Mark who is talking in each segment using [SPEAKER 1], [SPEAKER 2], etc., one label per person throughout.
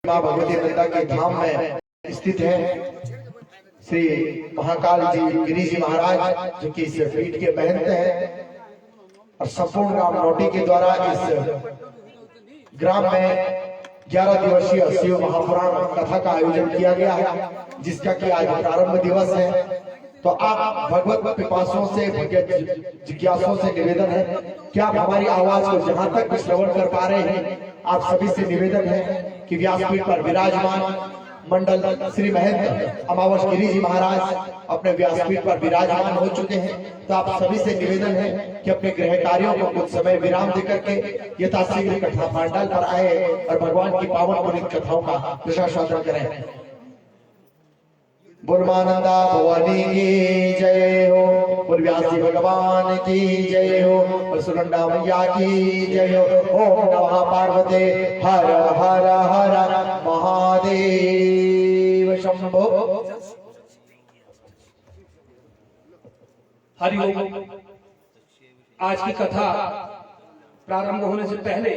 [SPEAKER 1] माँ भगवती नंदा के धाम में स्थित है। श्री महाकाल जी गिरी जी महाराज जो कि इस पीठ के महंत हैं और संपूर्ण ग्राम नौटी के द्वारा इस ग्राम में 11 दिवसीय शिव महापुराण कथा का आयोजन किया गया है, जिसका कि आज प्रारंभ दिवस है। तो आप भगवत पिपासों से, जिज्ञासुओं से निवेदन है कि आप हमारी आवाज को जहां तक भी श्रवण कर पा रहे हैं, आप सभी से निवेदन है कि व्यासपीठ पर विराजमान मंडल श्री महंत अमावस गिरी जी महाराज अपने व्यासपीठ पर विराजमान हो चुके हैं। तो आप सभी से निवेदन है कि अपने गृह कार्यों को कुछ समय विराम देकर के यथाशीघ्र कथा पांडाल पर आए और भगवान की पावन पुनीत कथाओं का प्रसाद करें। बुलमानंदा भवानी की जय हो, बोल व्यासी भगवान की जय हो, बोल सुनंदा मैया की जय हो। ओम नमः पार्वते हर हर हर महादेव शंभो।
[SPEAKER 2] हरिओम। आज की कथा प्रारंभ होने से पहले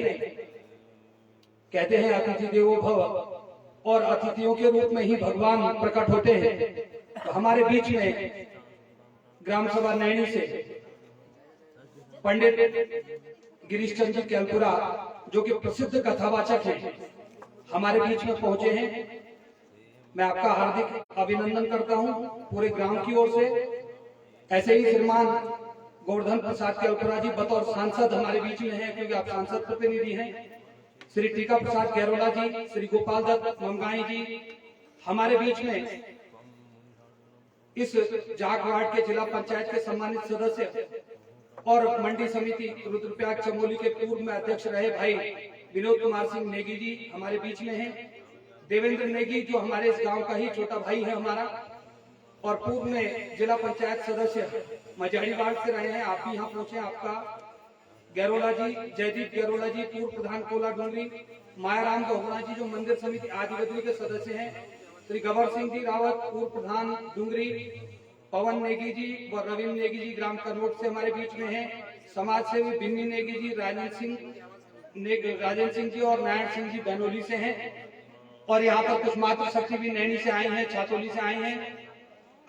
[SPEAKER 2] कहते हैं अतिथि देवो भव, और अतिथियों के रूप में ही भगवान प्रकट होते हैं। तो हमारे बीच में ग्राम सभा नैनी से पंडित गिरीश चंद्र जी कैलपुरा जो कि प्रसिद्ध कथावाचक हैं, हमारे बीच में पहुंचे हैं। मैं आपका हार्दिक अभिनंदन करता हूं पूरे ग्राम की ओर से। ऐसे ही श्रीमान गोवर्धन प्रसाद कैलपुरा जी बतौर सांसद हमारे बीच में हैं, क्योंकि आप सांसद प्रतिनिधि हैं। श्री टीका प्रसाद गैरोला जी, श्री गोपाल दत्त मंगाई जी हमारे बीच में इस जाग वार्ड के जिला पंचायत के सम्मानित सदस्य और मंडी समिति रुद्रप्रयाग चमोली के पूर्व में अध्यक्ष रहे भाई विनोद कुमार सिंह नेगी जी हमारे बीच में हैं। देवेंद्र नेगी जो हमारे इस गांव का ही छोटा भाई है हमारा, और पूर्व में जिला पंचायत सदस्य मजहरी वार्ड से रहे हैं, आप भी यहाँ पहुंचे। आपका गैरोला जी, जयदीप गैरोला जी पूर्व प्रधान कोला डूंगरी, मायाराम गहुरा जी जो मंदिर समिति आदिबद्री के सदस्य हैं, श्री गबर सिंह जी रावत पूर्व प्रधान डूंगरी, पवन नेगी जी व रविंद्र नेगी जी ग्राम करनोट से हमारे बीच में हैं। समाज सेवी बिन्नी नेगी जी, राजेंद्र सिंह जी और नारायण सिंह जी बैनोली से हैं। और यहाँ पर कुछ मातृ शक्ति भी नैनी से आई हैं, छातोली से आई हैं।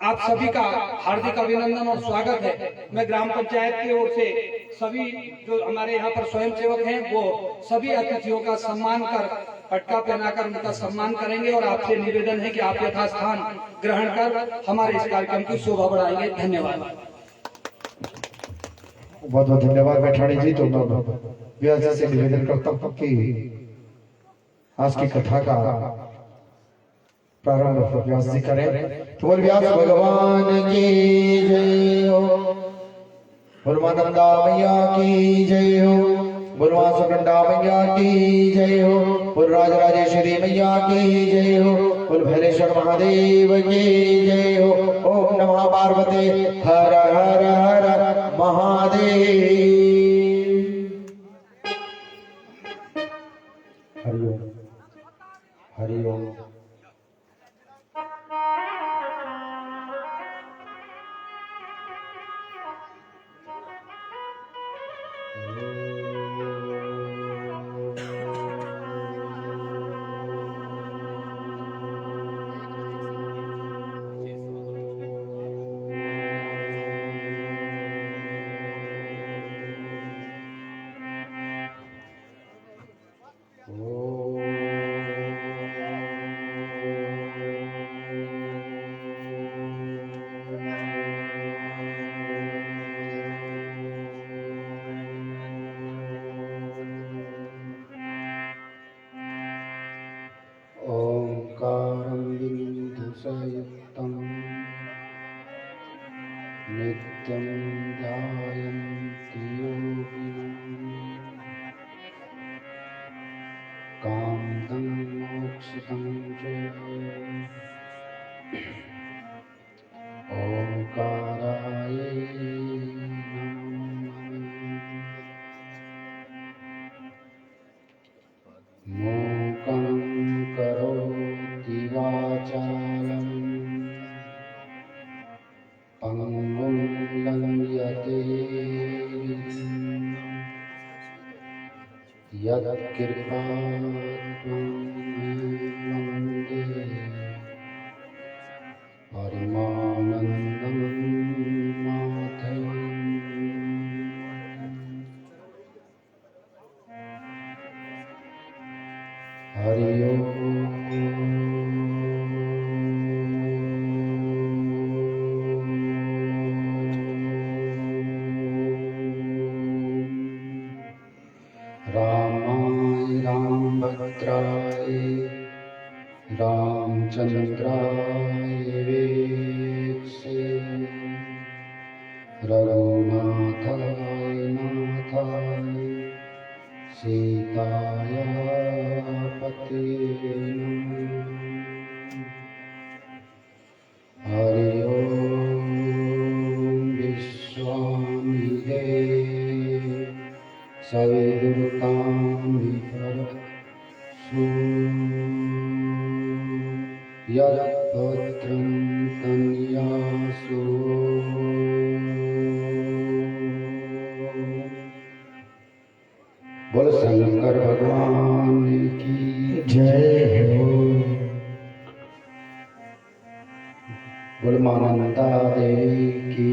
[SPEAKER 2] आप सभी का हार्दिक अभिनंदन और स्वागत है। मैं ग्राम पंचायत की ओर से सभी जो हमारे यहाँ पर स्वयं सेवक हैं वो सभी अतिथियों का सम्मान कर पटका पहनाकर उनका सम्मान करेंगे, और आपसे निवेदन है कि आप यथास्थान ग्रहण कर हमारे इस कार्यक्रम की शोभा बढ़ाएंगे। धन्यवाद।
[SPEAKER 1] बहुत बहुत धन्यवाद बैठाणी जी। तो मैं से निवेदन करता हूँ कि आज की कथा का प्रारंभ व्यास जी करें। तो बोल व्यास भगवान की जय हो, बोलमानंदा मैया की जय हो, बोलवा सुनंदा मैया की जय हो, बोल राजराजेश्वरी मैया की जय हो, बोल भैलेश्वर महादेव की जय हो। ओम नमः पार्वते हर हर हर महादेव। हरिओम हरिओम।
[SPEAKER 3] संयुक्तं नित्यं ध्यायन्ति योगिनः कामदं मोक्षदं च ओंकाराय नमः। मूकं करोति वाचालं पंगुं लंघयते यत्कृपात्मं हरि ओम। रामाय रामभद्राय रामचंद्राय वेत्से रघुनाथाय नाथाय सीताया पतये नमः। हरि ओम विश्वामिदेव सविदुर्तां विप्रसु यद्भद्रं तनयासु। बोल शंकर भगवान की
[SPEAKER 1] जय हो।
[SPEAKER 3] बोल मानंदा देवी की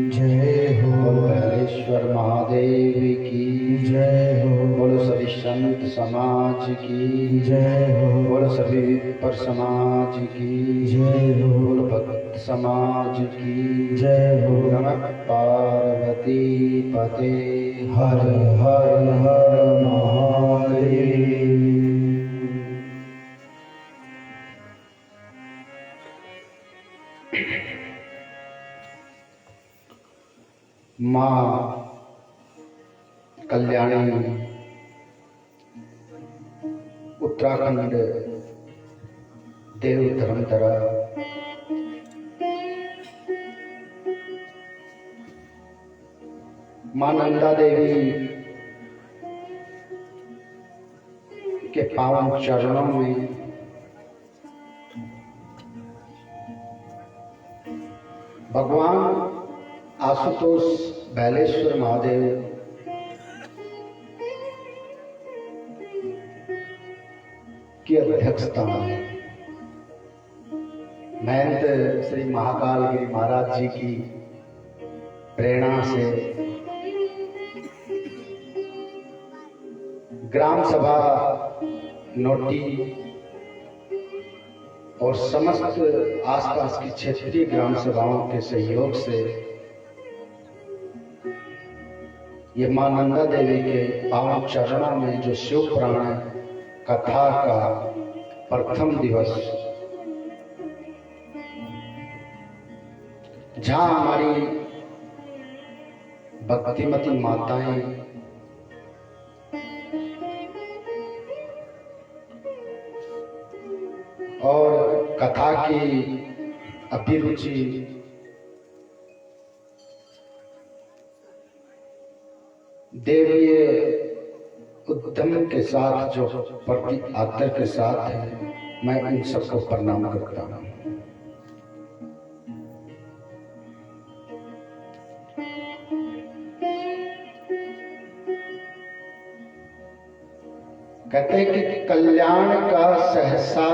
[SPEAKER 1] जय हो।
[SPEAKER 3] बोल भैलेश्वर महादेव की
[SPEAKER 1] जय हो।
[SPEAKER 3] बोल सभी संत समाज की
[SPEAKER 1] जय हो।
[SPEAKER 3] बोल सभी पर समाज की
[SPEAKER 1] जय हो।
[SPEAKER 3] बोल भक्त समाज की
[SPEAKER 1] जय हो।
[SPEAKER 3] नमः पार्वती पते
[SPEAKER 1] हर हर हर महादेव।
[SPEAKER 3] माँ कल्याणी उत्तराखंड देव धर्मधरा माँ नंदा देवी के पावन चरणों में भगवान आशुतोष भैलेश्वर महादेव की अध्यक्षता में महंत श्री महाकाल गिरी महाराज जी की प्रेरणा से ग्राम सभा नोटी और समस्त आसपास की क्षेत्रीय ग्राम सभाओं के सहयोग से ये मां नंदा देवी के पावन चरणों में जो शिव पुराण कथा का प्रथम दिवस, जहां हमारी भक्तिमती माताएं और कथा की अभिरुचि देवीय उद्यम के साथ जो प्रति आदर के साथ है, मैं इन सबको प्रणाम करता हूं। कहते हैं कि कल्याण का सहसा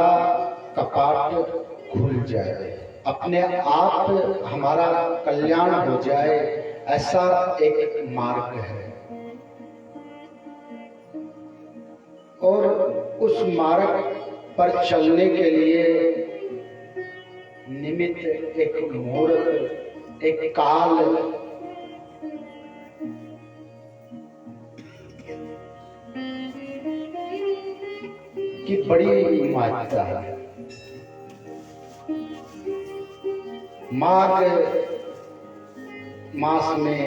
[SPEAKER 3] कपाट खुल जाए, अपने आप हमारा कल्याण हो जाए, ऐसा एक मार्ग है। और उस मार्ग पर चलने के लिए निमित्त एक मुहूर्त, एक काल की बड़ी महत्ता है। माघ मास में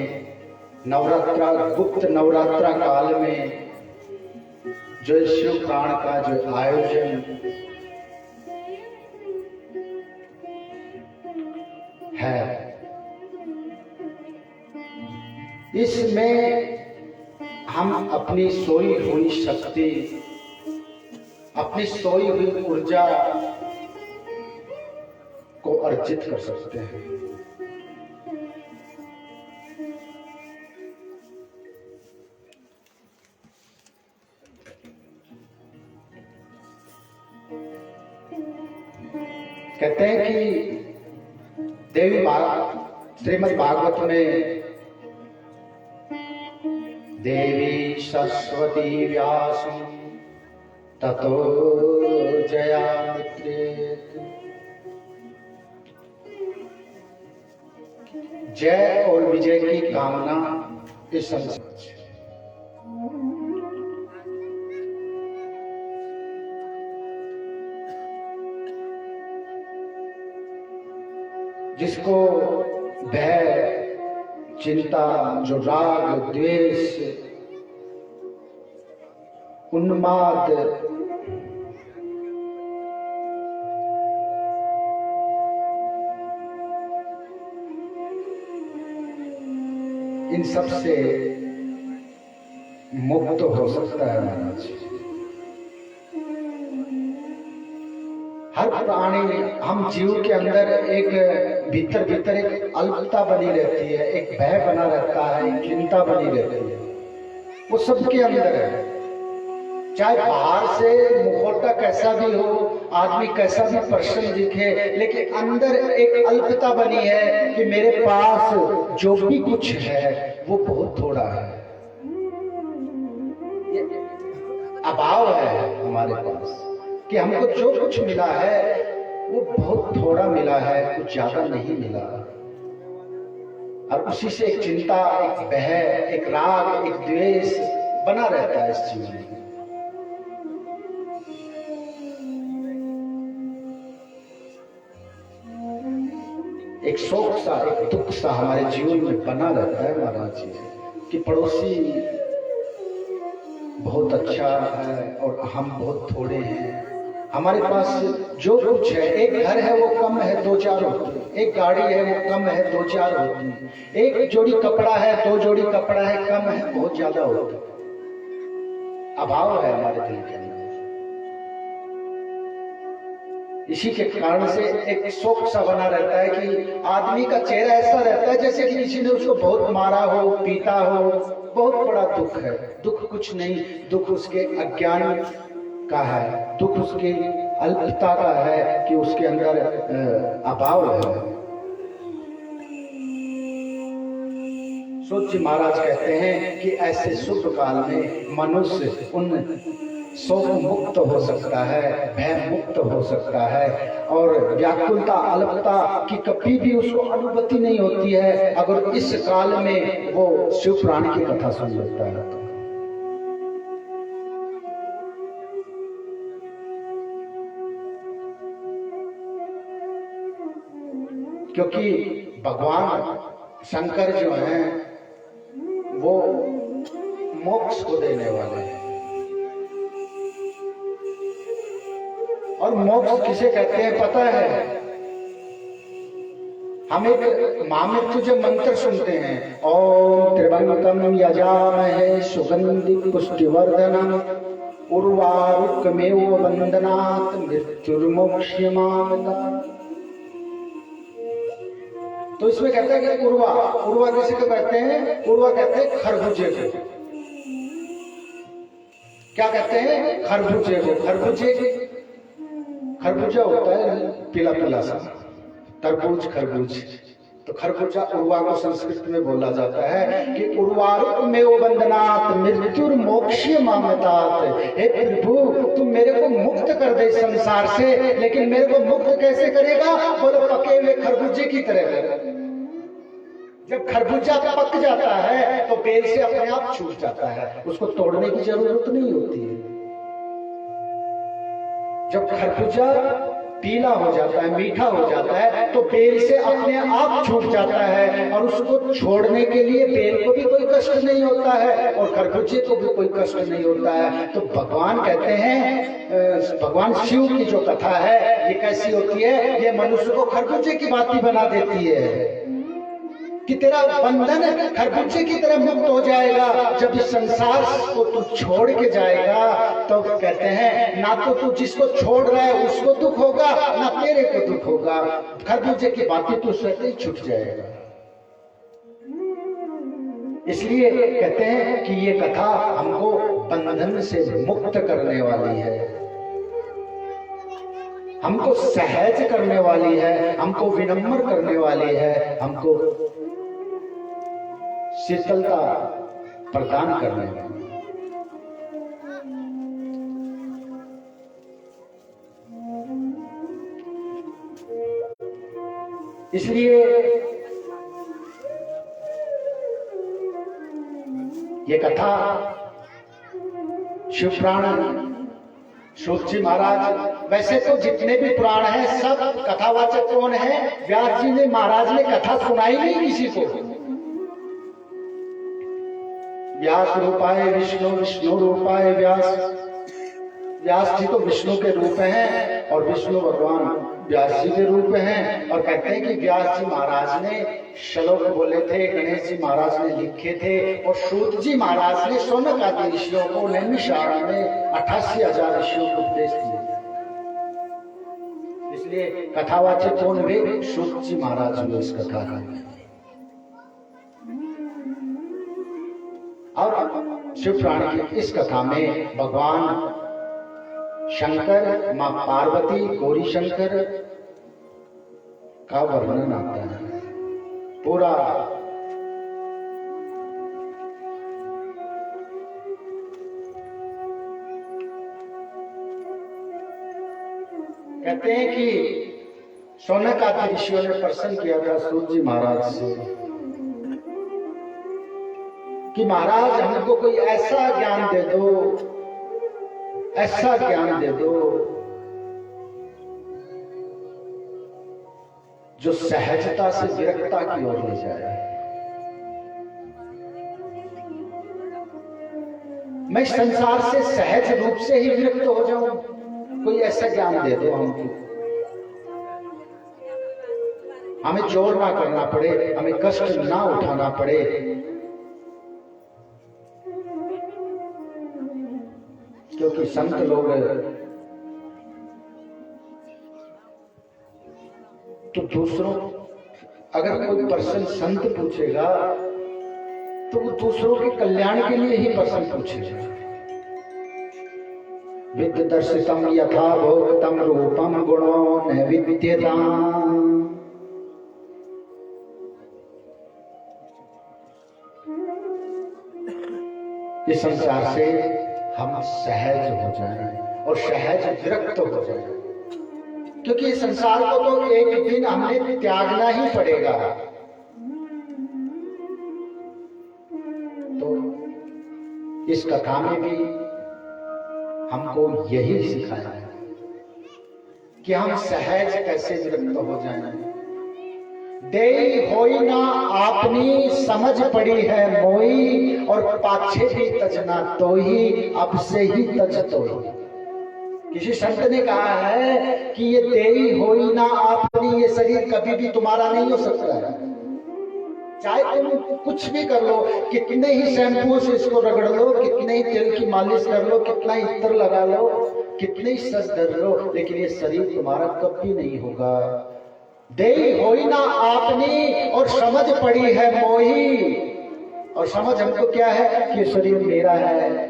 [SPEAKER 3] नवरात्रा, गुप्त नवरात्रा काल में जो शिव पुराण का जो आयोजन है, इसमें हम अपनी सोई हुई शक्ति, अपनी सोई हुई ऊर्जा को अर्जित कर सकते हैं। कहते हैं कि देवी श्रीमद् भागवत में देवी सरस्वती व्यासं ततो जयामित्रेत। जय और विजय की कामना इस संसार से। जिसको भय, चिंता, जो राग, द्वेष, उन्माद, इन सब से मुक्त हो सकता है महाराज। हर प्राणी, हम जीव के अंदर एक भीतर भीतर एक अल्पता बनी रहती है, एक भय बना रहता है, एक चिंता बनी रहती है, वो सबके अंदर है। चाहे बाहर से मुखौटा कैसा भी हो, आदमी कैसा भी प्रसन्न दिखे, लेकिन अंदर एक अल्पता बनी है कि मेरे पास जो भी कुछ है वो बहुत थोड़ा है, ये अभाव है हमारे पास कि हमको जो कुछ मिला है वो बहुत थोड़ा मिला है, कुछ ज्यादा नहीं मिला। और उसी से एक चिंता, एक भय, एक राग, एक द्वेष बना रहता है इस जीवन में। एक शोक सा, एक दुख सा हमारे जीवन में बना रहता है महाराज जी कि पड़ोसी बहुत अच्छा है और हम बहुत थोड़े हैं। हमारे पास जो कुछ है, एक घर है वो कम है, दो चार होती है, एक गाड़ी है वो कम है, दो चार होती है, एक जोड़ी कपड़ा है, दो जोड़ी कपड़ा है, कम है, बहुत ज्यादा होता है। अभाव है हमारे दिल के अंदर। इसी के कारण से एक शोक सा बना रहता है कि आदमी का चेहरा ऐसा रहता है जैसे कि किसी ने उसको बहुत मारा हो, पीटा हो। बहुत बड़ा दुख है। दुख कुछ नहीं, दुख उसके अज्ञान का है, दुख उसकी अल्पता का है कि उसके अंदर अभाव है। सूत जी महाराज कहते हैं कि ऐसे शुभ काल में मनुष्य उन शोक मुक्त हो सकता है, भय मुक्त हो सकता है और व्याकुलता, अल्पता की कभी भी उसको अनुभूति नहीं होती है अगर इस काल में वो शिव पुराण की कथा सुन लेता है तो। क्योंकि भगवान शंकर जो हैं वो मोक्ष को देने वाले हैं। और मोक्ष किसे कहते हैं पता है? हम एक महामृत्यु जब मंत्र सुनते हैं, ओम त्रिभंगम यजामहे सुगंधि पुष्टिवर्धनम उर्वारुकमेव वंदनात् मृत्युर्मोक्ष्यमामृतात्। तो इसमें कहते हैं कि उर्वा, उर्वा किसे को कहते हैं? उर्वा कहते हैं खरबूजे को। क्या कहते हैं? खरबूजे को। खरबूजा होता है पीला पीला सा, तरबूज, खरबूज। तो खरबूजा उर्वा को संस्कृत में बोला जाता है कि उर्वारुक में वंदनात् मृत्युर्मोक्ष्यमामृतात्। हे प्रभु, तुम मेरे को मुक्त कर दे संसार से, लेकिन मेरे को मुक्त कैसे करेगा? बोलो पके हुए खरबूजे की तरह। जब खरबूजा पक जाता है तो बेल से अपने आप छूट जाता है, उसको तोड़ने की जरूरत नहीं होती है। जब खरबूजा पीला हो जाता है, मीठा हो जाता है, तो बेल से अपने आप छूट जाता है और उसको छोड़ने के लिए बेल को भी कोई कष्ट नहीं होता है और खरबूजे को भी कोई कष्ट नहीं होता है। तो भगवान कहते हैं, भगवान शिव की जो कथा है ये कैसी होती है? ये मनुष्य को खरबूजे की भांति बना देती है कि तेरा बंधन खरबूजे की तरह मुक्त हो जाएगा। जब इस संसार को तू छोड़ के जाएगा तो कहते हैं ना तो तू जिसको छोड़ रहा है उसको दुख होगा, ना तेरे को दुख होगा। खरबूजे की बातें तू स्वतः ही छूट जाएगा। इसलिए कहते हैं कि ये कथा हमको बंधन से मुक्त करने वाली है, हमको सहज करने वाली है, हमको विनम्र करने वाली है, हमको शीतलता प्रदान करने वाली। इसलिए ये कथा शिव पुराण सूत जी महाराज, वैसे तो जितने भी पुराण हैं सब कथावाचक कौन है? व्यास जी ने, महाराज ने कथा सुनाई नहीं किसी को। व्यास रूपाय विष्णु, विष्णु रूपाय व्यास। व्यास जी तो विष्णु के रूप हैं और विष्णु भगवान व्यास जी के रूप हैं। और कहते हैं कि व्यास जी महाराज ने श्लोक बोले थे, गणेश जी महाराज ने लिखे थे और सूत जी महाराज ने शौनक आदि ऋषियों को नैमिषारण्य में 88,000 ऋषियों को उपदेश दिए। इसलिए कथावाचक कौन हुए? सूत जी महाराज हुए इस कथा का। और शिव पुराण की इस कथा में भगवान शंकर, मां पार्वती, गौरी शंकर का वर्णन आता है पूरा। कहते हैं कि शौनक आदि ऋषियों ने प्रश्न किया था सूत जी महाराज से कि महाराज हमको कोई ऐसा ज्ञान दे दो, ऐसा ज्ञान दे दो जो सहजता से विरक्ता की ओर ले जाए। मैं संसार से सहज रूप से ही विरक्त हो जाऊं, कोई ऐसा ज्ञान दे दो हमको, हमें जोर ना करना पड़े, हमें कष्ट ना उठाना पड़े। क्योंकि संत लोग तो दूसरों, अगर कोई पर्सन संत पूछेगा तो वो दूसरों के कल्याण के लिए ही पर्सन पूछेगा। विद्य दर्शितम यथा भोक्तम रूपम गुणो न विद्यताम। इस संसार से हम सहज हो जाएं और सहज विरक्त हो जाएं, क्योंकि इस संसार को तो एक दिन हमें त्यागना ही पड़ेगा। तो इस कथा में भी हमको यही सिखाया है कि हम सहज कैसे विरक्त हो जाएं। देई होई ना आपनी, समझ पड़ी है मोई, और पाछे भी तजना तो ही, अब से ही तज तो ही। किसी संत ने कहा है कि ये देई होई ना आपनी, ये शरीर कभी भी तुम्हारा नहीं हो सकता है। चाहे तुम कुछ भी कर लो, कितने ही शैम्पू से इसको रगड़ लो, कितने ही तेल की मालिश कर लो, कितना ही इत्र लगा लो, कितने ही सज धर लो, लेकिन ये शरीर तुम्हारा कभी नहीं होगा। देई होई ना आपनी, और समझ पड़ी है मोही। और समझ हमको क्या है कि शरीर मेरा है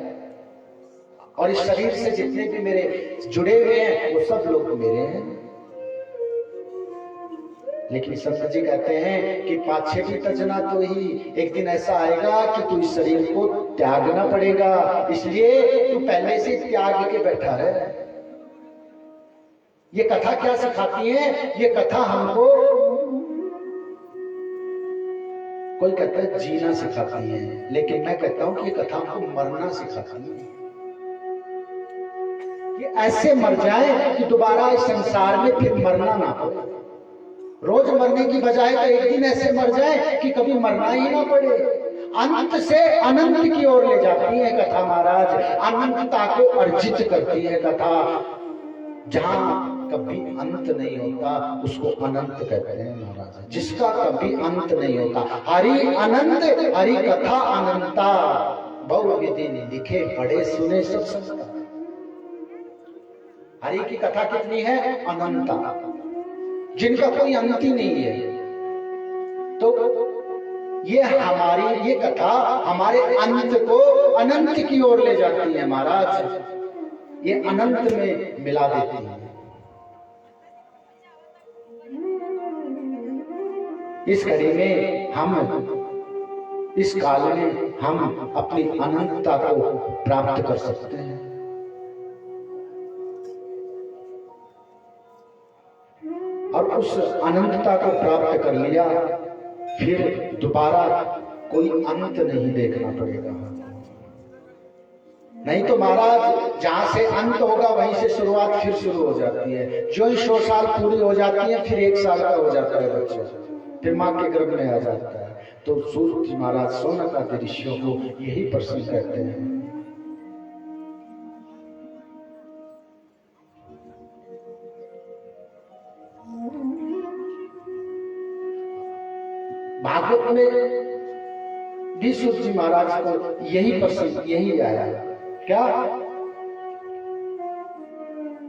[SPEAKER 3] और इस शरीर से जितने भी मेरे जुड़े हुए हैं वो सब लोग मेरे हैं। लेकिन संत जी कहते हैं कि पाछे भी तजना तो ही, एक दिन ऐसा आएगा कि तू इस शरीर को त्यागना पड़ेगा, इसलिए तू पहले से त्याग के बैठा रहे। ये कथा क्या सिखाती है? ये कथा हमको, कोई कहता है जीना सिखाती है, लेकिन मैं कहता हूं कि ये कथा हमको मरना सिखाती है। कि ऐसे मर जाए कि दोबारा इस संसार में फिर मरना ना पड़े। रोज मरने की बजाय तो एक दिन ऐसे मर जाए कि कभी मरना ही ना पड़े। अनंत से अनंत की ओर ले जाती है कथा महाराज, अनंतता को अर्जित करती है कथा। जहां कभी अंत नहीं होता उसको अनंत कहते हैं महाराज, जिसका कभी अंत नहीं होता। हरि अनंत, हरि कथा अनंता, बहु विधि लिखे पढ़े सुने सब संता। हरि की कथा कितनी है? अनंता, जिनका कोई अंत ही नहीं है। तो ये हमारी ये कथा हमारे अंत को अनंत की ओर ले जाती है महाराज, ये अनंत में मिला देती है। इस घड़ी में हम, इस काल में हम अपनी अनंतता को प्राप्त कर सकते हैं। और उस अनंतता को प्राप्त कर लिया, फिर दोबारा कोई अंत नहीं देखना पड़ेगा। नहीं तो महाराज जहां से अंत होगा वहीं से शुरुआत फिर शुरू हो जाती है। जो ही 100 साल पूरी हो जाती है फिर 1 साल का हो जाता है बच्चा, फिर माँ के गर्भ में आ जाता है। तो सूत जी महाराज सोनक आदि ऋषियों को यही प्रश्न करते हैं। भागवत में भी सूत जी महाराज को यही प्रश्न यही आया, क्या?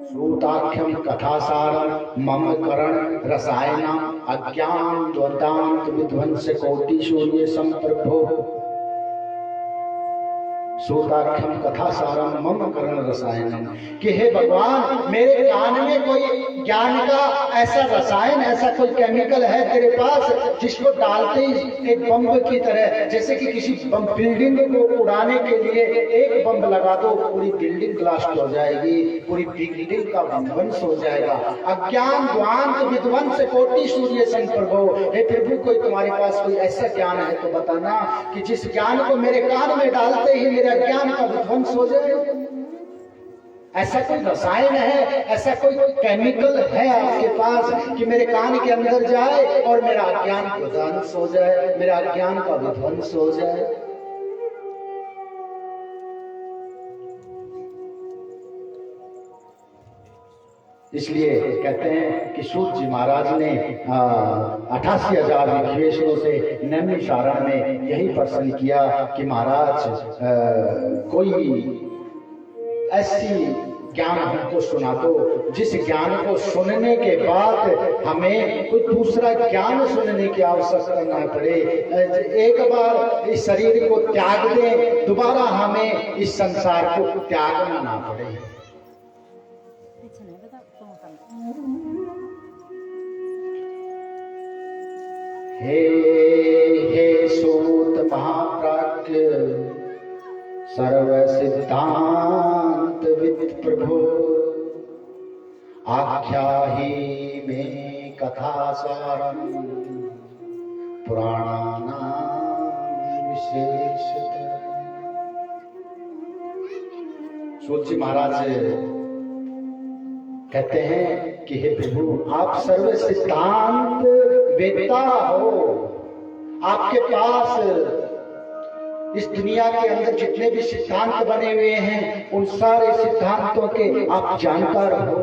[SPEAKER 3] सूताख्यम कथासारम मम करण रसायनम अज्ञान द्वंदांत विध्वंस कोटि शून्य संप्रभो। सूताख्यम कथासारम मम करण रसायनम, कि हे भगवान मेरे कान में कोई ज्ञान का ऐसा रसायन, ऐसा कोई केमिकल है तेरे पास जिसको डालते ही एक बम की तरह, जैसे कि किसी बिल्डिंग को उड़ाने के लिए एक बम लगा दो पूरी बिल्डिंग ब्लास्ट हो जाएगी, पूरी बिल्डिंग का विध्वंस हो जाएगा। अज्ञान द्वांत विध्वंस कोटि सूर्य संप्रभो, हे प्रभु कोई तुम्हारे पास कोई ऐसा ज्ञान है तो बताना कि जिस ज्ञान को मेरे कान में डालते ही मेरे अज्ञान का विध्वंस हो जाए। ऐसा कोई रसायन है, ऐसा कोई केमिकल है आपके पास कि मेरे कान के अंदर जाए और मेरा अज्ञान विध्वंस हो जाए, मेरा अज्ञान का विध्वंस हो जाए। इसलिए कहते हैं कि सूत जी महाराज ने 88,000 विश्वेश्वरों से नैमिषारण्य में यही प्रश्न किया कि महाराज कोई ऐसी ज्ञान हमको सुना दो जिस ज्ञान को सुनने के बाद हमें कोई दूसरा ज्ञान सुनने की आवश्यकता न पड़े, एक बार इस शरीर को त्याग दें, दोबारा हमें इस संसार को त्यागना ना पड़े। हे सूत महाप्राज्ञ सर्व सिद्धांत विद प्रभु, आख्याहि में कथा सारम पुराणानां विशेषतः। सूत जी महाराज कहते हैं कि हे प्रभु आप सर्व सिद्धांत वेता हो, आपके पास इस दुनिया के अंदर जितने भी सिद्धांत बने हुए हैं उन सारे सिद्धांतों के आप जानकार हो।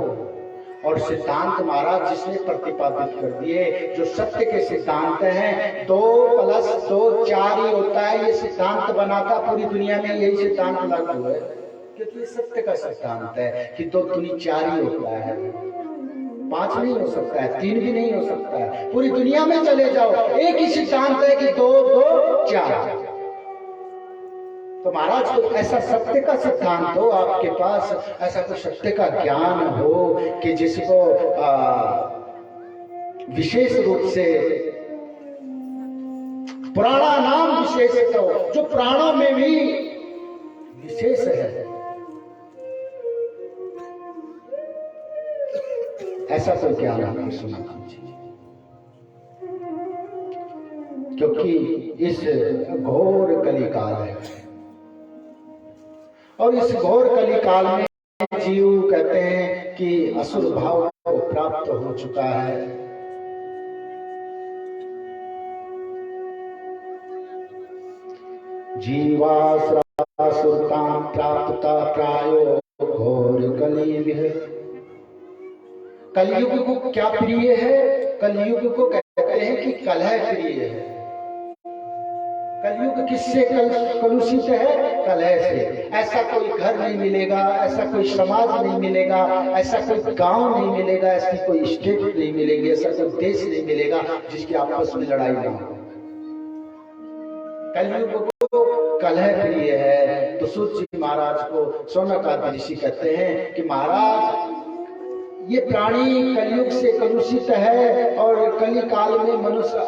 [SPEAKER 3] और सिद्धांत महाराज जिसने प्रतिपादित कर दिए, जो सत्य के सिद्धांत हैं, 2 + 2 4 ही होता है, ये सिद्धांत बनाता पूरी दुनिया में यही सिद्धांत लागू है, क्योंकि ये सत्य का सिद्धांत है कि 2 दूनी 4 ही होता है, 5 नहीं हो सकता है, 3 भी नहीं हो सकता है। पूरी दुनिया में चले जाओ एक ही सिद्धांत है कि 2 2 4। तो महाराज को ऐसा सत्य का सिद्धांत हो आपके पास, ऐसा कोई सत्य का ज्ञान हो कि जिसको विशेष रूप से पुराणा नाम विशेष हो, जो प्राणों में भी विशेष है, ऐसा कोई ज्ञान हमें सुना कीजिए। क्योंकि इस घोर कलिकाल है और इस घोर कलिकाल में जीव कहते हैं कि असुर भाव को प्राप्त हो चुका है। जीवासुरतां प्राप्ता प्रायो घोर कलियुग। कलयुग को क्या प्रिय है? कलयुग को कहते हैं कि कलह प्रिय है। कलयुग किससे कलुषित है? कलह से। ऐसा कोई घर नहीं मिलेगा, ऐसा कोई समाज नहीं मिलेगा, ऐसा कोई गांव नहीं मिलेगा, ऐसी कोई स्टेट नहीं मिलेगी, ऐसा कोई देश नहीं मिलेगा जिसकी आपस में लड़ाई ना हो। कलयुग को कलह प्रिय है। तो सूत जी महाराज को सोनक आदि ऋषि कहते हैं कि महाराज ये प्राणी कलयुग से कलुषित है और कली काल में मनुष्य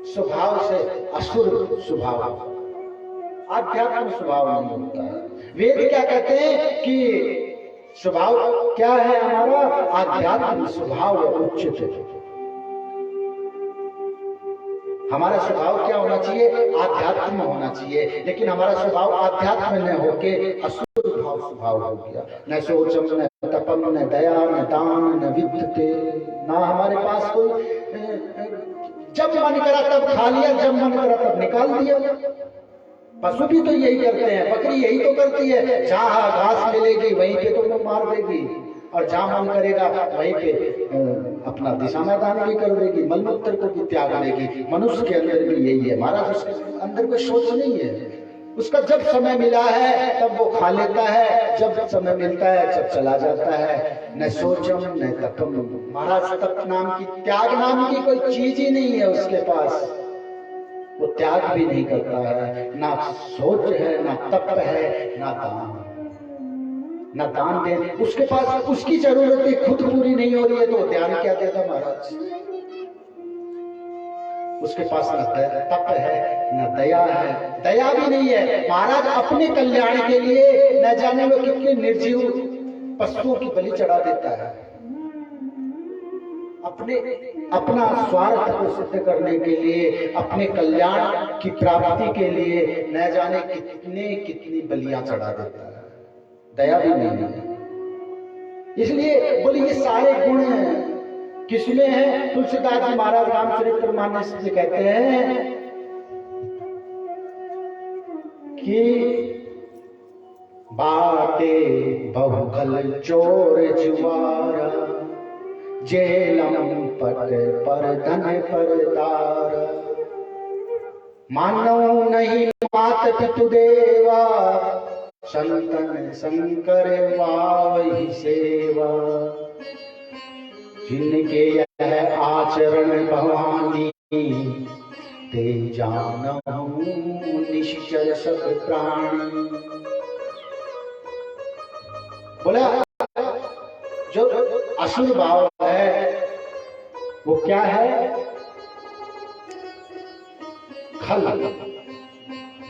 [SPEAKER 3] स्वभाव से असुर स्वभाव, आध्यात्म स्वभाव नहीं होता है। वेद क्या कहते हैं कि स्वभाव क्या है हमारा? आध्यात्म स्वभाव उच्चते। हमारा स्वभाव क्या होना चाहिए? आध्यात्म होना चाहिए। लेकिन हमारा स्वभाव आध्यात्म न होके असुर भाव स्वभाव हो गया। न सोचम, न तपम, न दया, न दान, न विद्यते। ना हमारे पास कोई, जब मन करा तब खा लिया, जब मन करा तब निकाल दिया। पशु भी तो यही करते हैं, बकरी यही तो करती है, जहां घास मिलेगी वहीं पे तो वो मार देगी, और जहां मन करेगा वहीं पे अपना दिशा मैदान भी कर देगी, मलमूत्र को भी त्याग देगी। मनुष्य के अंदर भी यही है महाराज, उसके अंदर कोई सोच नहीं है। उसका जब समय मिला है तब वो खा लेता है, जब समय मिलता है जब चला जाता है। न सोचम न तपम, महाराज तप नाम की, त्याग नाम की कोई चीज ही नहीं है उसके पास। वो त्याग भी नहीं करता है, ना सोच है, ना तप है, ना दान, ना दान दे। उसके पास उसकी जरूरतें खुद पूरी नहीं हो रही है तो ध्यान क्या देगा महाराज? उसके पास न तप है, न दया है, दया भी नहीं है महाराज। अपने कल्याण के लिए न जाने वो कितने निर्जीव पशुओं की बलि चढ़ा देता है, अपना स्वार्थ को सिद्ध करने के लिए, अपने कल्याण की प्राप्ति के लिए न जाने कितनी बलियां चढ़ा देता है। दया भी नहीं है। इसलिए बोले ये सारे गुण किसमें है? तुलसीदास जी महाराज रामचरितमानस से कहते हैं कि बाटे बहुखल चोर जुआरा, जेलम पट पर धन परदार। मानव नहीं मात पितु देवा, संतन शंकर वावहि सेवा। जिनके यह आचरण भवानी, ते जानहु निश्चय सब प्राणी। बोला जो असुर भाव है वो क्या है? खल,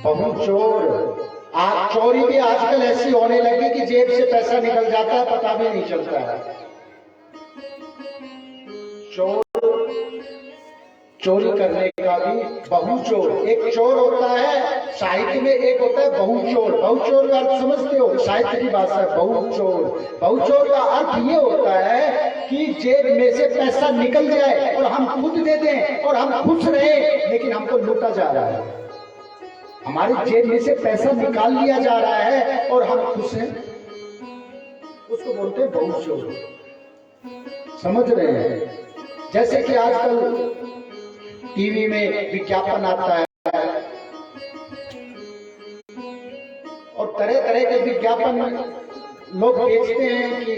[SPEAKER 3] बहु चोर। आज चोरी भी आजकल ऐसी होने लगी कि जेब से पैसा निकल जाता है, पता भी नहीं चलता है। चोरी करने का भी बहु चोर। एक चोर होता है साहित्य में, एक होता है बहु चोर। बहु चोर का अर्थ समझते हो? साहित्य की भाषा है बहु चोर। बहु चोर का अर्थ ये होता है कि जेब में से पैसा निकल जाए और हम खुद दे दें और हम खुश रहे, लेकिन हमको लूटा जा रहा है। हमारे जेब में से पैसा निकाल लिया जा रहा है और हम खुश हैं, उसको बोलते हैं बहु चोर। समझ रहे हैं? जैसे कि आजकल टीवी में विज्ञापन आता है और तरह तरह के विज्ञापन लोग बेचते हैं कि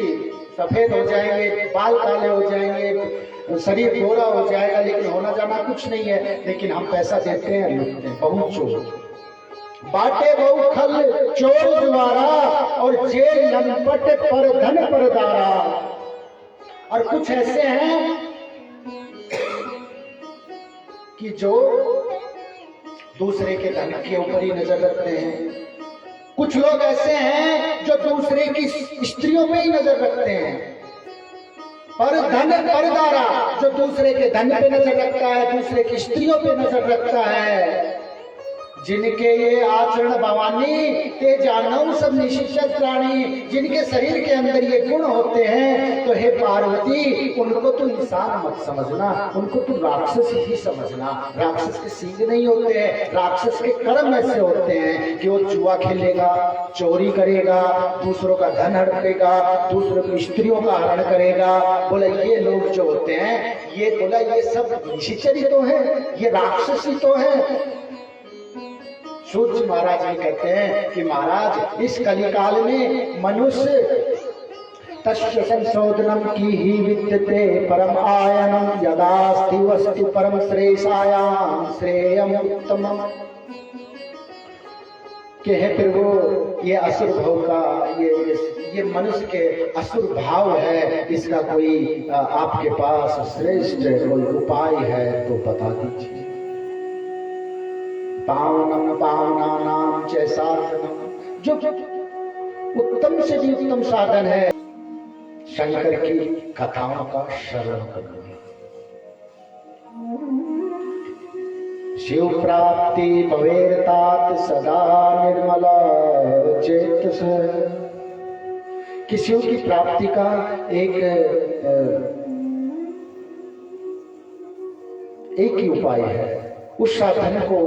[SPEAKER 3] सफेद हो जाएंगे, बाल काले हो जाएंगे, शरीर गोरा हो जाएगा, लेकिन होना जाना कुछ नहीं है। लेकिन हम पैसा देते हैं, लूटते हैं। बहु चोर। बाटे बहु खल चोर द्वारा, और जेल लंपट पर धन परदारा। और कुछ ऐसे हैं कि जो दूसरे के धन के ऊपर ही नजर रखते हैं। कुछ लोग ऐसे हैं जो दूसरे की स्त्रियों पे ही नजर रखते हैं। पर धन परदारा, जो दूसरे के धन पे नजर रखता है, दूसरे की स्त्रियों पे नजर रखता है। जिनके ये आचरण भवानी, ते जानऊ सब निशिचर प्राणी। जिनके शरीर के अंदर ये गुण होते हैं, तो हे पार्वती उनको तो इंसान मत समझना, उनको तो राक्षस ही समझना। राक्षस के सींग नहीं होते हैं, राक्षस के कर्म ऐसे होते हैं कि वो जुआ खेलेगा, चोरी करेगा, दूसरों का धन हड़पेगा, दूसरों की स्त्रियों का हरण करेगा। बोला ये लोग जो होते हैं, ये बोला ये सब निशिचर ही तो है, ये राक्षस ही तो है। सूर्य महाराज जी कहते हैं कि महाराज इस कलिकाल में मनुष्य तस्य संशोधनम की ही विद्यते परम आयनम यदास्ति वस्तु परम श्रेषायाम श्रेयम उत्तमम। के है फिर वो ये असुर भाव का, ये मनुष्य के असुर भाव है, इसका कोई आपके पास श्रेष्ठ कोई उपाय है तो बता दीजिए। पावनम पावना नाम जैसा जो उत्तम से भी उत्तम साधन है शंकर की कथाओं का श्रवण करना। शिव प्राप्ति भवेरतात सदा निर्मला चेतस। कि शिव की प्राप्ति का एक ही उपाय है। उस साधन को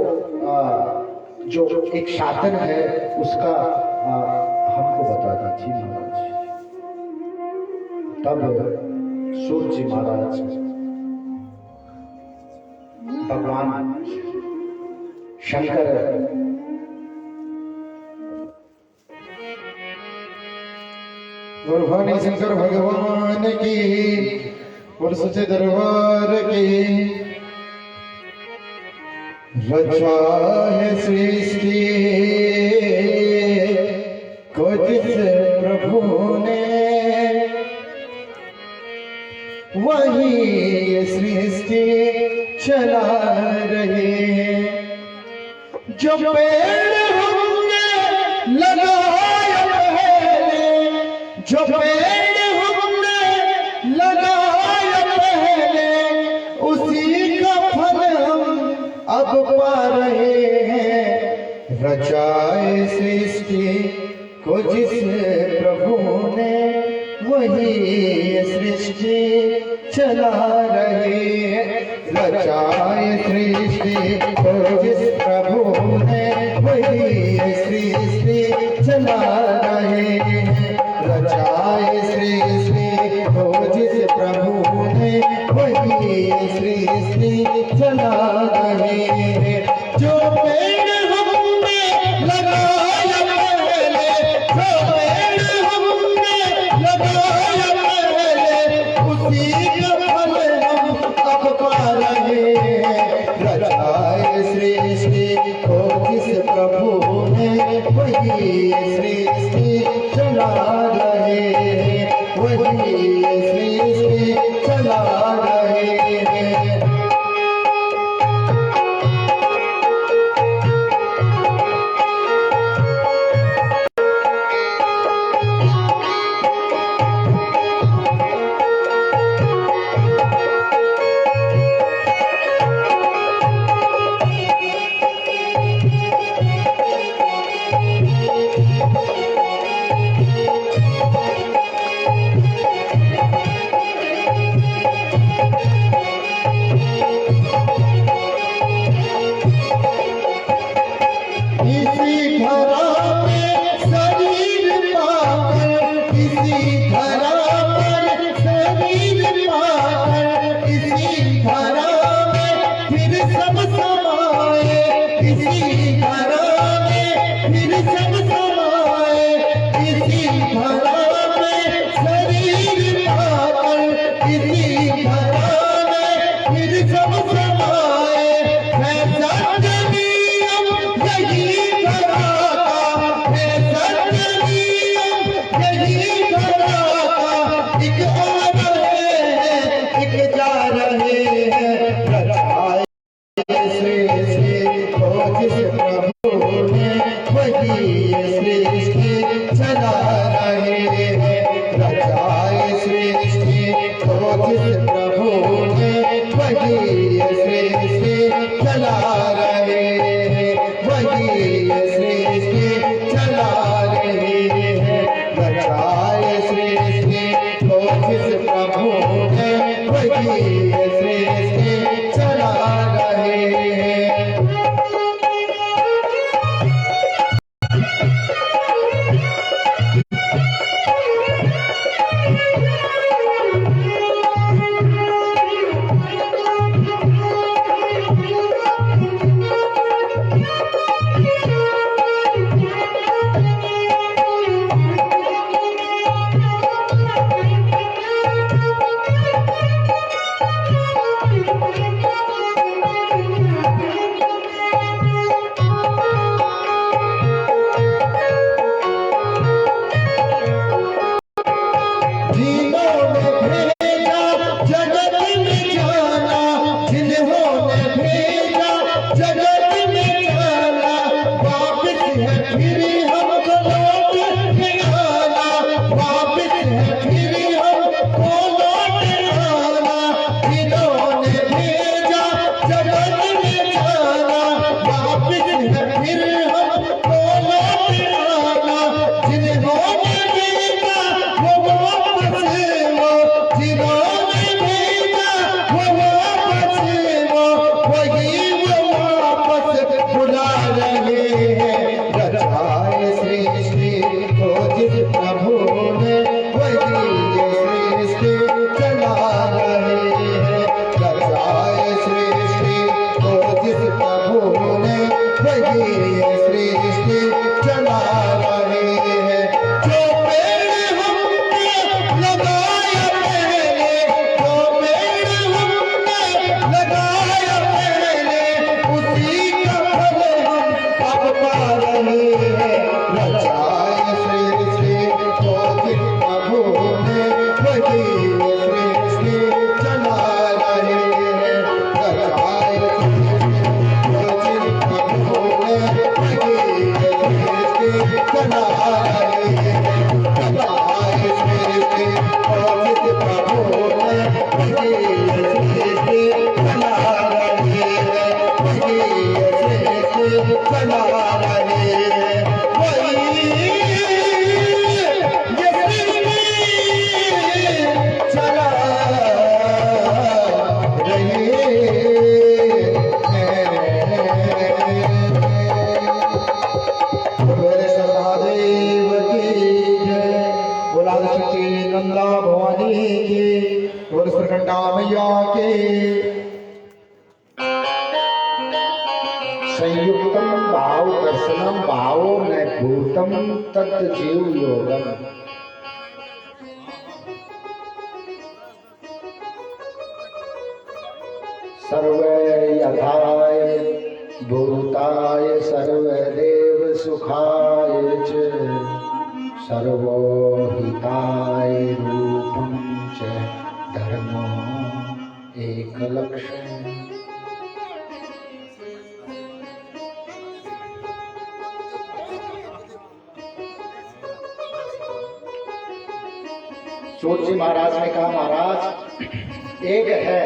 [SPEAKER 3] जो एक साधन है उसका हमको बता दीजिए महाराज। तब सूर्य महाराज भगवान शंकर
[SPEAKER 1] भगवान शंकर भगवान की और सच्चे दरबार की रचा है सृष्टि को जिस प्रभु ने वही सृष्टि चला रहे हैं। जो पेड़ हमने लगाया पहले, जो पेड़ हमने लगाया पहले, उसी का फल हम अब पा रहे हैं। रचाए सृष्टि को जिस प्रभु ने वही सृष्टि चला रहे हैं। रचाए सृष्टि को जिस प्रभु ने वही सृष्टि चला रहे हैं। रचाए सृष्टि को जिस प्रभु ने वही सृष्टि चला रहे हैं। जो पेड़ हमने लगाया पहले, जो पेड़ हमने लगाया पहले, उसी का फल हम अब पा रहे हैं। रचाए सृष्टि को जिस प्रभु ने वही सृष्टि चला रहे हैं, वही सृष्टि चला रहे हैं। इसी धरा में शरीर पाकर, इसी धरा में शरीर पाकर, इसी धरा में फिर सब समाए, इसी धरा में फिर सब समाए। इसी धरा में शरीर पाकर, इसी धरा में फिर सब समाए। है सत्य नियम यही धरा का, है सत्य नियम यही धरा का। एक आ रहे हैं, एक जा रहे हैं। रचाए सृष्टि को जिस प्रभु ने वही सृष्टि चला रहे हैं। रचाए सृष्टि को जिस प्रभु ने वही सृष्टि चला रहे हैं, वही सृष्टि चला रहे हैं। रचाए सृष्टि को जिस प्रभु ने वही सृष्टि चला रहे हैं। वस्त्रखंडा मैया के।
[SPEAKER 3] संयुक्तम भाव दर्शनम भावो न भूतम तत् जीव योगम। सर्वे यथाय भूताय सर्वदेव सुखाय च सर्वो हिताय रूपं च धर्मो एकलक्ष्यम्। सूत जी महाराज ने कहा, महाराज एक है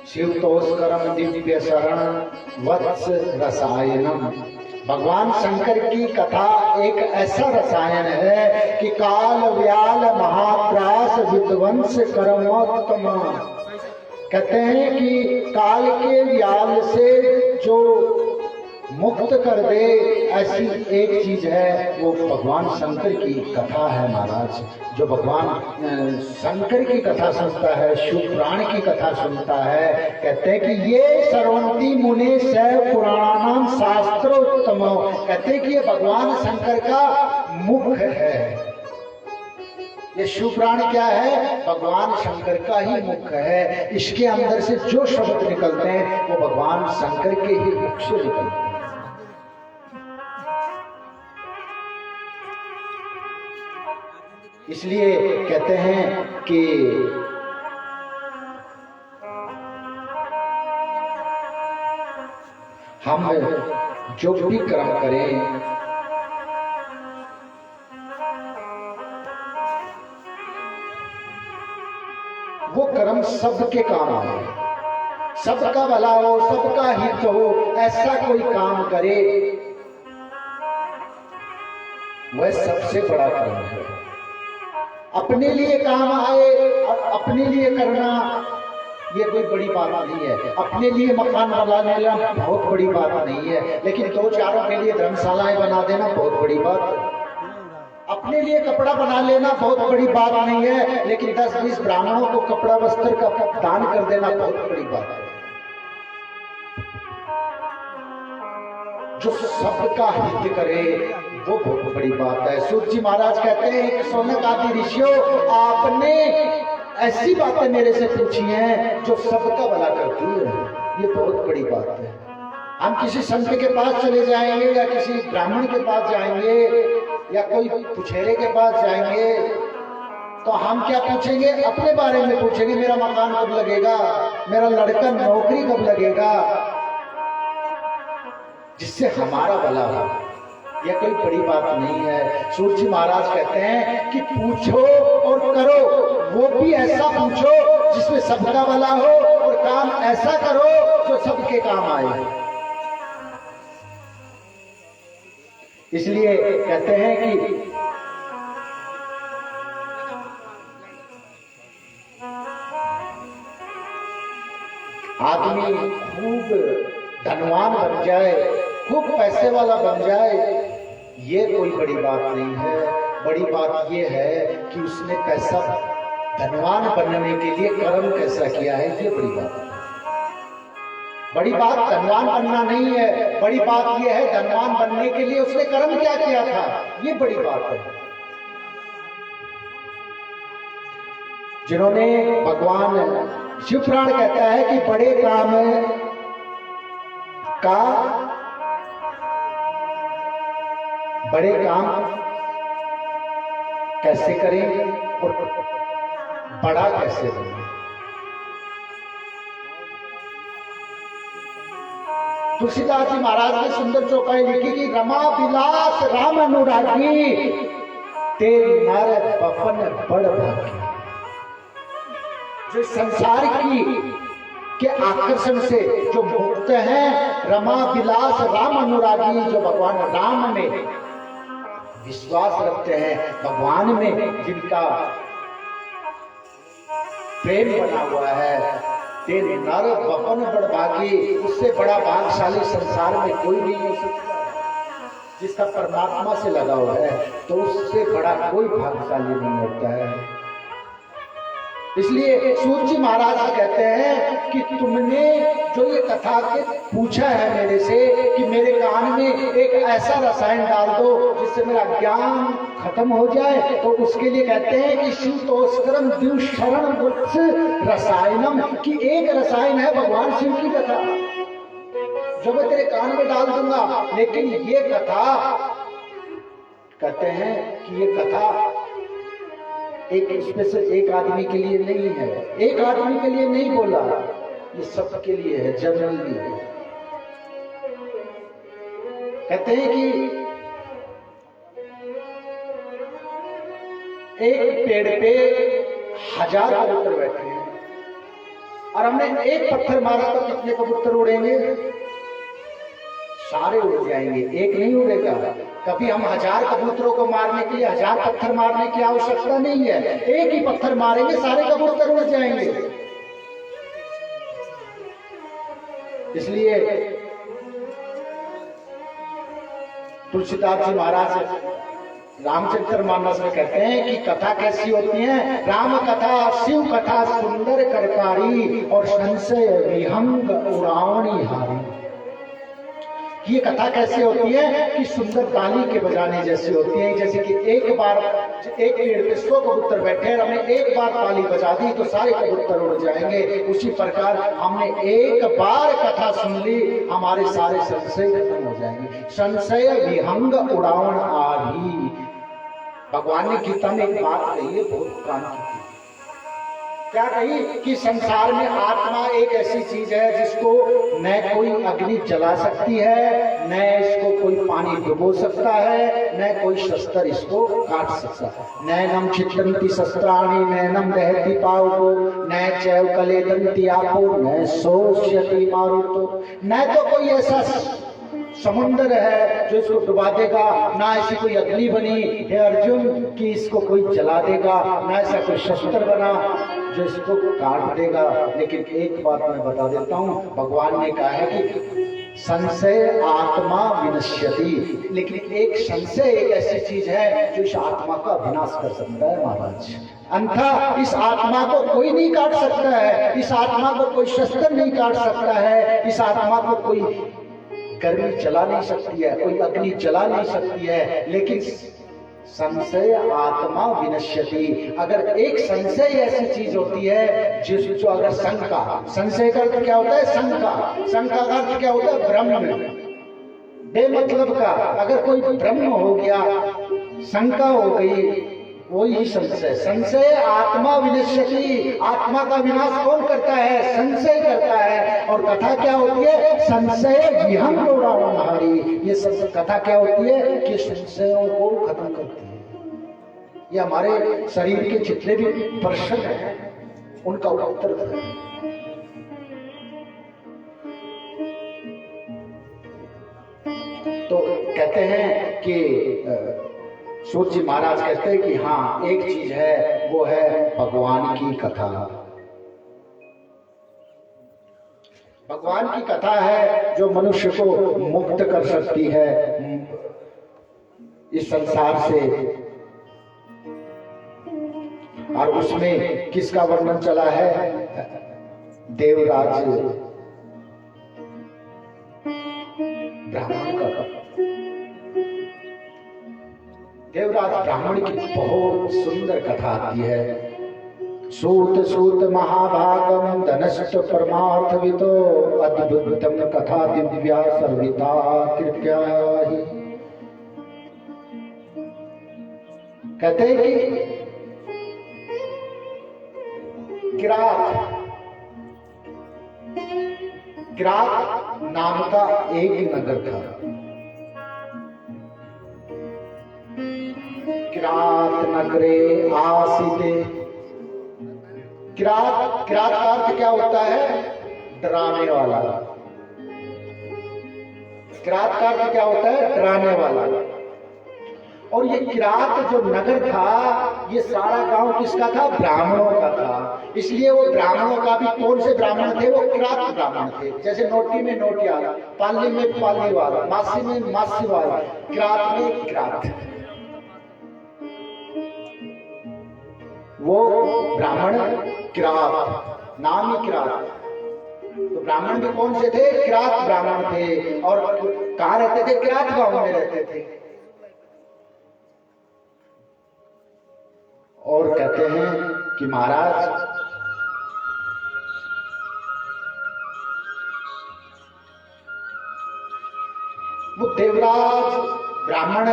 [SPEAKER 3] शिवतोस्करम दिव्य शरण वत्स रसायनम। भगवान शंकर की कथा एक ऐसा रसायन है कि काल व्याल महात्रास विध्वंस कर्मोत्तम। कहते हैं कि काल के व्याल से जो मुक्त कर दे ऐसी एक चीज है, वो भगवान शंकर की कथा है महाराज। जो भगवान शंकर की कथा सुनता है, शिव पुराण की कथा सुनता है, कहते हैं कि ये सर्वंती मुने स पुराणानाम शास्त्रोत्तम। कहते हैं कि ये भगवान शंकर का मुख है। ये शिव पुराण क्या है? भगवान शंकर का ही मुख है। इसके अंदर से जो शब्द निकलते हैं वो भगवान शंकर के ही मुख से निकलते हैं। इसलिए कहते हैं कि हम जो भी कर्म करें वो कर्म सबके काम आए, सबका भला हो, सबका हित हो, ऐसा कोई काम करे वह सबसे बड़ा कर्म है। अपने लिए काम आए और अपने लिए करना ये कोई बड़ी बात नहीं है। अपने लिए मकान बना लेना बहुत बड़ी बात नहीं है, लेकिन दो चारों के लिए धर्मशालाएं बना देना बहुत बड़ी बात है। अपने लिए कपड़ा बना लेना बहुत बड़ी बात नहीं है, लेकिन 10-20 ब्राह्मणों को कपड़ा वस्त्र का दान कर देना बहुत बड़ी बात है। जो सबका हित करे वो बहुत बड़ी बात है। सूत जी महाराज कहते हैं कि सोनक आदि ऋषियों, आपने ऐसी बातें मेरे से पूछी हैं जो सबका भला करती है, ये बहुत बड़ी बात है। हम किसी संत के पास चले जाएंगे या किसी ब्राह्मण के पास जाएंगे या कोई पुछेरे के पास जाएंगे तो हम क्या पूछेंगे? अपने बारे में पूछेंगे, मेरा मकान कब लगेगा, मेरा लड़का नौकरी कब लगेगा, जिससे हमारा भला हो। यह कोई बड़ी बात नहीं है। सूत जी महाराज कहते हैं कि पूछो और करो, वो भी ऐसा पूछो जिसमें सबका भला हो, और काम ऐसा करो जो सबके काम आए। इसलिए कहते हैं कि आदमी खूब धनवान बन जाए, खूब पैसे वाला बन जाए, ये कोई बड़ी बात नहीं है। बड़ी बात ये है कि उसने कैसा धनवान बनने के लिए कर्म कैसा किया है, ये बड़ी बात है। बड़ी बात धनवान बनना नहीं है, बड़ी बात ये है धनवान बनने के लिए उसने कर्म क्या किया था, ये बड़ी बात है। जिन्होंने भगवान शिव पुराण कहता है कि बड़े काम का बड़े काम कैसे करें और बड़ा कैसे बने। तुलसीदास जी महाराज ने सुंदर चौपाई लिखी कि रमा विलास राम अनुरागी ते नर बपन बड़ भागी। जो संसार की के आकर्षण से जो मुक्त हैं, रमा विलास राम अनुरागी, जो भगवान राम में विश्वास रखते हैं, भगवान में जिनका प्रेम बना हुआ है, ते नर बपन बड़भागी, उससे बड़ा भाग्यशाली संसार में कोई नहीं हो सकता। जिसका परमात्मा से लगाव है तो उससे बड़ा कोई भाग्यशाली नहीं होता है। इसलिए सूत जी महाराज कहते हैं कि तुमने जो ये कथा के पूछा है मेरे से कि मेरे कान में एक ऐसा रसायन डाल दो जिससे मेरा ज्ञान खत्म हो जाए, तो उसके लिए कहते हैं कि शिवतोस्करम द्विशरण वृक्ष रसायनम, कि एक रसायन है भगवान शिव की कथा जो मैं तेरे कान में डाल दूंगा। लेकिन ये कथा कहते हैं कि ये कथा एक स्पेशल एक आदमी के लिए नहीं है, एक आदमी के लिए नहीं बोला, ये सबके लिए है, जनरली है। कहते हैं कि एक पेड़ पे 1000 कबूतर बैठे हैं और हमने एक पत्थर मारा तो कितने कबूतर उड़ेंगे? सारे उड़ जाएंगे, एक नहीं उड़ेगा। कभी हम 1000 कबूतरों को मारने के लिए 1000 पत्थर मारने की आवश्यकता नहीं है, एक ही पत्थर मारेंगे सारे कबूतर उड़ जाएंगे। इसलिए तुलसीदास जी महाराज रामचरित्र मानस में कहते हैं कि कथा कैसी होती है? राम कथा शिव कथा सुंदर करकारी और संशय विहंग उड़ावनी हारी। ये कथा कैसे होती है कि सुंदर ताली के बजाने जैसी होती है। जैसे कि एक बार एक पेड़ पे 100 कबूतर बैठे हैं, हमने एक बार ताली बजा दी तो सारे कबूतर उड़ जाएंगे। उसी प्रकार हमने एक बार कथा सुन ली, हमारे सारे संशय खत्म हो जाएंगे। संशय विहंग उड़ावण आही। भगवान ने गीता में एक बात कही है, बहुत काम की। क्या कही? कि संसार में आत्मा एक ऐसी चीज है जिसको न कोई अग्नि जला सकती है, न इसको कोई पानी डुबो सकता है, न कोई शस्त्र इसको काट सकता है। नैनम छिद्यन्ति शस्त्राणि नैनम दहति पावको न चैव कलेदन्ति आपो न शोष्यति मारुतो। न तो कोई ऐसा समुद्र है जो इसको डुबा देगा, ना ऐसी कोई अग्नि बनी हे अर्जुन कि इसको कोई जला देगा, ना ऐसा कोई शस्त्र बना जो इसको काट देगा। लेकिन एक बात मैं बता देता हूं, भगवान ने कहा है कि संशय आत्मा विनश्यति। लेकिन एक संशय एक ऐसी चीज है जो इस आत्मा का विनाश कर सकता है महाराज। अन्यथा इस आत्मा को कोई नहीं काट सकता है, इस आत्मा को कोई शस्त्र नहीं काट सकता है, इस आत्मा को कोई गर्मी जला नहीं सकती है, कोई अग्नि जला नहीं सकती है। लेकिन संशय आत्मा विनश्यति। अगर एक संशय ऐसी चीज होती है जो अगर शंका, संशय का अर्थ क्या होता है? शंका। शंका का अर्थ क्या होता है? भ्रम, बेमतलब का। अगर कोई भ्रम हो गया, शंका हो गई, वही संशय। संशय आत्मा विनश्यति। आत्मा का विनाश कौन करता है? संशय करता है। और कथा क्या होती है? संशय विहंग उड़ावनहारी। ये कथा क्या होती है कि संशयों को खत्म करती है। ये हमारे शरीर के जितने भी प्रश्न हैं उनका उत्तर है। तो कहते हैं कि सूत जी महाराज कहते हैं कि हाँ, एक चीज है, वो है भगवान की कथा। भगवान की कथा है जो मनुष्य को मुक्त कर सकती है इस संसार से। और उसमें किसका वर्णन चला है? देवराज ब्राह्मण का। देवराज ब्राह्मण की बहुत सुंदर कथा आती है। सूत सूत महाभागम धनश्च परमार्थवितो अद्भुतम कथा दिव्या सर्विता कृपया ही। कहते हैं कि किरात नाम का एक नगर था। किरात नगरे आसीते। किरात का अर्थ क्या होता है? डराने वाला। किरात का अर्थ क्या होता है? डराने वाला। और ये किरात जो नगर था, ये सारा गांव किसका था? ब्राह्मणों का था। इसलिए वो ब्राह्मणों का भी कौन से ब्राह्मण थे? वो किरात ब्राह्मण थे। जैसे नोटी में नोटियाल, पाली में पालीवाल, मासी में मासीवाल, किरात में किरात। वो ब्राह्मण किरात, नाम ही किरात। तो ब्राह्मण भी कौन से थे? किरात ब्राह्मण थे। और कहाँ रहते थे? किरात गांव में रहते थे। और कहते हैं कि महाराज वो देवराज ब्राह्मण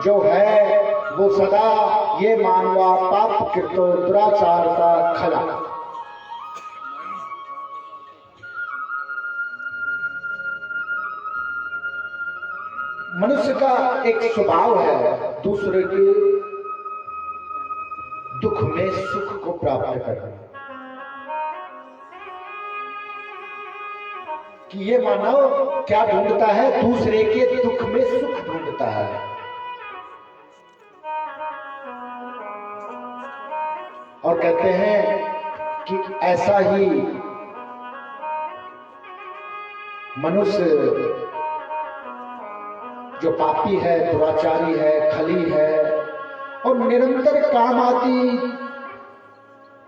[SPEAKER 3] जो है वो सदा ये मानवा पाप कृतो दुराचार का खला। मनुष्य का एक स्वभाव है दूसरे के दुख में सुख को प्राप्त करना, कि ये मानव क्या ढूंढता है? दूसरे के दुख में सुख ढूंढता है। और कहते हैं कि ऐसा ही मनुष्य जो पापी है, दुराचारी है, खली है और निरंतर काम आती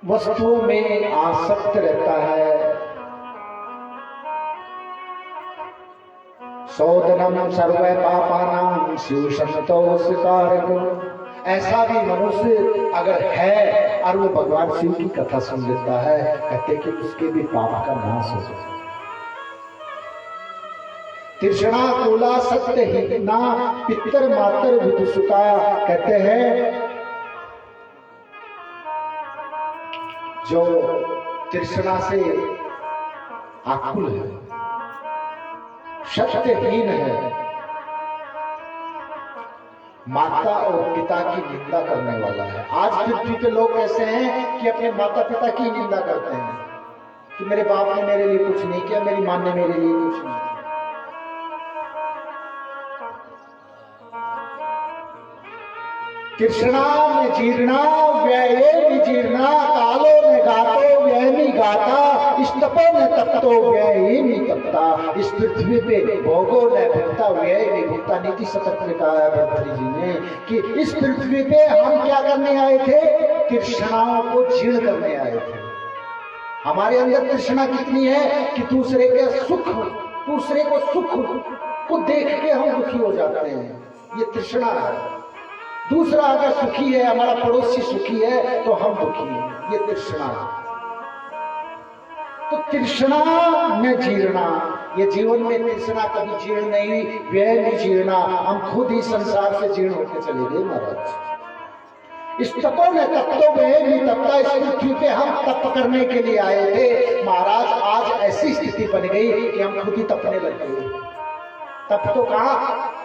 [SPEAKER 3] वस्तुओं में आसक्त रहता है, सौदनम सर्व पापानां शिव संतोषकारको, ऐसा भी मनुष्य अगर है और वो भगवान शिव की कथा सुन लेता है, कहते कि उसके भी पाप का नाश हो जाता है। तृष्णा कोला सत्य ही ना पितर मातर विदुषुता, कहते हैं जो तृष्णा से आकुल है, सत्यहीन है, माता और पिता की निंदा करने वाला है। आज पृथ्वी पे लोग ऐसे हैं कि अपने माता पिता की निंदा करते हैं कि मेरे बाप ने मेरे लिए कुछ नहीं किया, मेरी माँ ने मेरे लिए कुछ नहीं किया। तृष्णा में जीर्णा व्यये विजीर्णा, कालो ने गातो व्ययमी गाता, स्तपो ने तप्तो व्ययमी तप्ता। इस पृथ्वी पे भोगो ने भुगता व्यय भुगता। नीति शतक में कहा है भर्तृहरि जी ने कि इस पृथ्वी पे हम क्या करने आए थे? तृष्णाओं को जीर्ण करने आए थे। हमारे अंदर तृष्णा कितनी है कि दूसरे के सुख, दूसरे को सुख को देख के हम दुखी हो जाते हैं। ये तृष्णा है। दूसरा अगर सुखी है, हमारा पड़ोसी सुखी है तो हम दुखी हैं, ये तृष्णा है। तो तृष्णा में जीर्णा, ये जीवन में तृष्णा कभी जीर्ण नहीं, व्यय नहीं जीर्णा, हम खुद ही संसार से जीर्ण होकर चले गए महाराज। इस तपो ने तप्तो व्यय नहीं तपता। इस पृथ्वी पे हम तप करने के लिए आए थे महाराज। आज ऐसी स्थिति बन गई कि हम खुद ही तपने लग गए। तप तो कहाँ?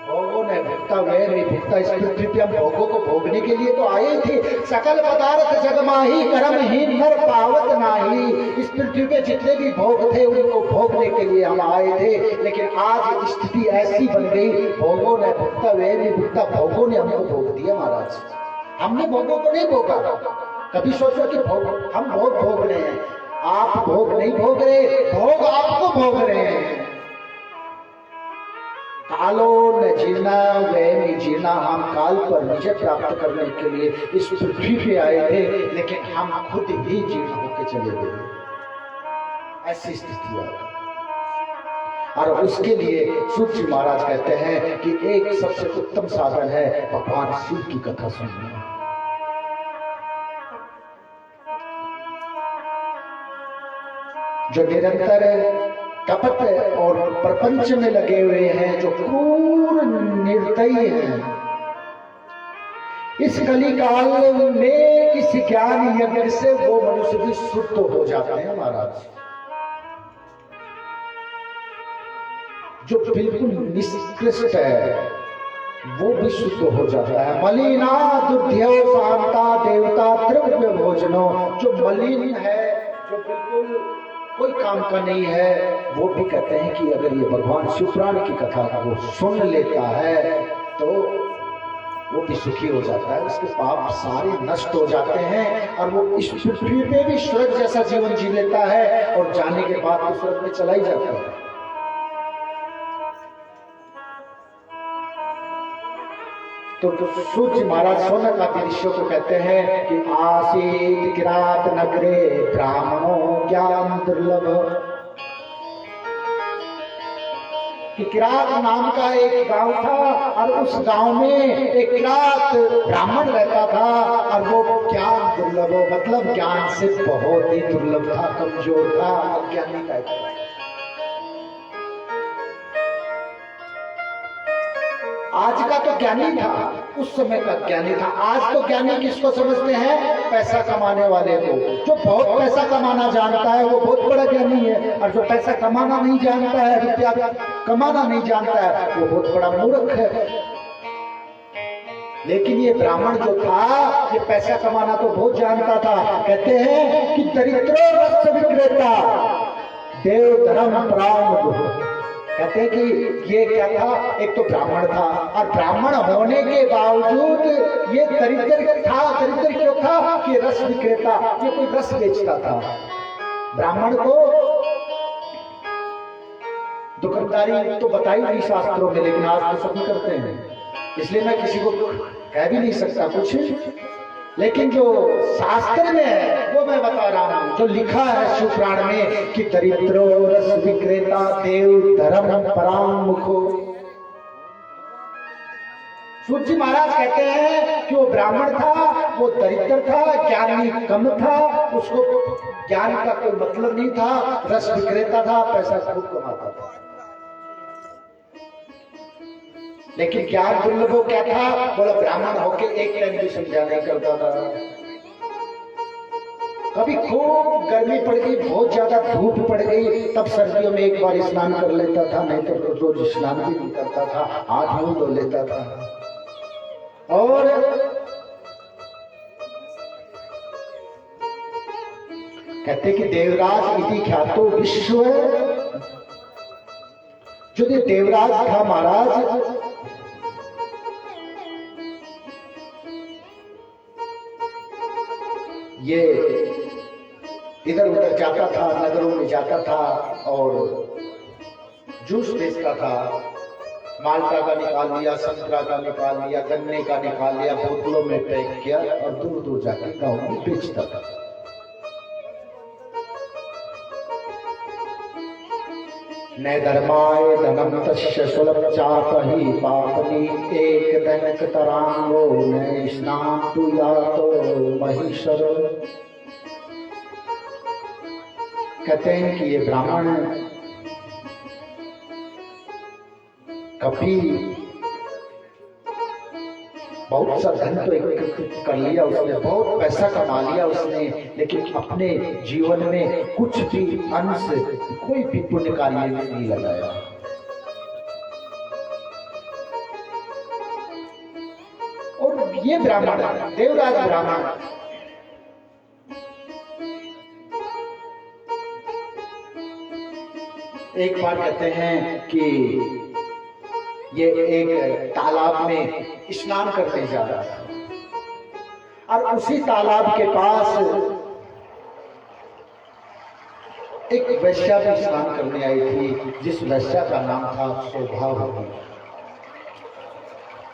[SPEAKER 3] भोगों ने भुगता व्यय नहीं भुगता। इस पृथ्वी पे हम भोगों को भोगने के लिए तो आए थे। सकल पदार्थ जगमाही कर्म ही नर पावत नाही। इस पृथ्वी पे जितने भी भोग थे उनको भोगने के लिए हम आए थे, लेकिन आज स्थिति ऐसी बन गई, भोगों ने भुगता व्यय नहीं भुगता। भोगों ने हमको भोग दिया महाराज। हमने भोगों को नहीं भोगा। कभी सोचो कि भोग हम भोग भोग रहे हैं, आप भोग नहीं भोग रहे, भोग आपको भोग रहे हैं। कालो न जीना व्यय में जीना। हम काल पर विजय प्राप्त करने के लिए इस पृथ्वी पे आए थे, लेकिन हम खुद ही जीर्ण होकर चले गए। ऐसी स्थिति आ गई। और उसके लिए सूर्य महाराज कहते हैं कि एक सबसे उत्तम साधन है भगवान शिव की कथा सुनना। जो निरंतर कपट और प्रपंच में लगे हुए हैं, जो क्रूर निर्दयी हैं, इस कलिकाल में इस ज्ञान यज्ञ से वो मनुष्य भी शुद्ध हो जाते हैं महाराज। जो बिल्कुल निष्कृष्ट है वो भी शुद्ध हो जाता है। मलिना दुर्ध्यो शांता देवता द्रव्य भोजनो। जो मलिन है, जो बिल्कुल कोई काम का नहीं है, वो भी कहते हैं कि अगर ये भगवान शिवपुराण की कथा को सुन लेता है तो वो भी सुखी हो जाता है। उसके पाप सारे नष्ट हो जाते हैं और वो इस पृथ्वी पे भी स्वर्ग जैसा जीवन जी लेता है और जाने के बाद वो स्वर्ग में चला ही जाता है। तो सूर्य महाराज सोनक आदि ऋषियों को कहते हैं कि आसीत किरात नगरे ब्राह्मणों ज्ञान दुर्लभ, कि किरात नाम का एक गांव था और उस गांव में एक किरात ब्राह्मण रहता था और वो ज्ञान दुर्लभ, मतलब ज्ञान से बहुत ही दुर्लभ था, कमजोर था, अज्ञानी टाइप का। आज का तो ज्ञानी था, उस समय का ज्ञानी था। आज तो ज्ञानी किसको समझते हैं? पैसा कमाने वाले को। जो बहुत पैसा कमाना जानता है वो बहुत बड़ा ज्ञानी है, और जो पैसा कमाना नहीं जानता है, रुपया कमाना नहीं जानता है, वो बहुत बड़ा मूर्ख है। लेकिन ये ब्राह्मण जो था, ये पैसा कमाना तो बहुत जानता था। कहते हैं कि दरिद्रो रस विक्रेता देव धर्म प्राण। कहते हैं कि ये क्या था? एक तो ब्राह्मण था, और ब्राह्मण होने के बावजूद ये दरिद्र था। दरिद्र क्यों था? कि रस विक्रेता, ये कोई रस बेचता था। ब्राह्मण को दुकानदारी तो बताई नहीं शास्त्रों में, लेकिन आज तो सभी करते हैं, इसलिए मैं किसी को कह भी नहीं सकता कुछ। लेकिन जो शास्त्र में है वो मैं बता रहा हूं, जो लिखा है शिवपुराण में कि दरिद्रो रस विक्रेता देव धर्म परामुखो। सूर्य महाराज कहते हैं कि वो ब्राह्मण था, वो दरिद्र था, ज्ञानी कम था, उसको ज्ञान का कोई मतलब नहीं था, रस विक्रेता था, पैसा खूब कमाता था। लेकिन ज्ञान दुर्लभ क्या था? बोला ब्राह्मण होके एक टाइम भी संध्या नहीं करता था। कभी खूब गर्मी पड़ गई, बहुत ज्यादा धूप पड़ गई, तब सर्दियों में एक बार स्नान कर लेता था, नहीं तो रोज स्नान भी नहीं करता था, हाथ मुंह धो लेता था। और कहते कि देवराज इति ख्यातो विश्व, जो ये देवराज था महाराज, ये इधर उधर जाता था, नगरों में जाता था और जूस बेचता था। माल्टा का निकाल लिया, संतरा का निकाल लिया, गन्ने का निकाल लिया, बोतलों में पैक किया और दूर दूर जाकर गांव में बेचता था। न धर्माय धनम तस्य सुलभ चापहि पापनी एक दनक तरांगो न स्नान तु यातो महीश्वर। कहते हैं कि ये ब्राह्मण कभी बहुत सा धन तो एकत्रित कर लिया उसने, बहुत पैसा कमा लिया उसने, लेकिन अपने जीवन में कुछ भी अंश, कोई भी पुण्य कार्य में नहीं लगाया। और ये ब्राह्मण, देवराज ब्राह्मण, एक बार कहते हैं कि ये एक तालाब में स्नान करने जा रहा था, और उसी तालाब के पास एक वैश्या भी स्नान करने आई थी, जिस वैश्या का नाम था शोभावती।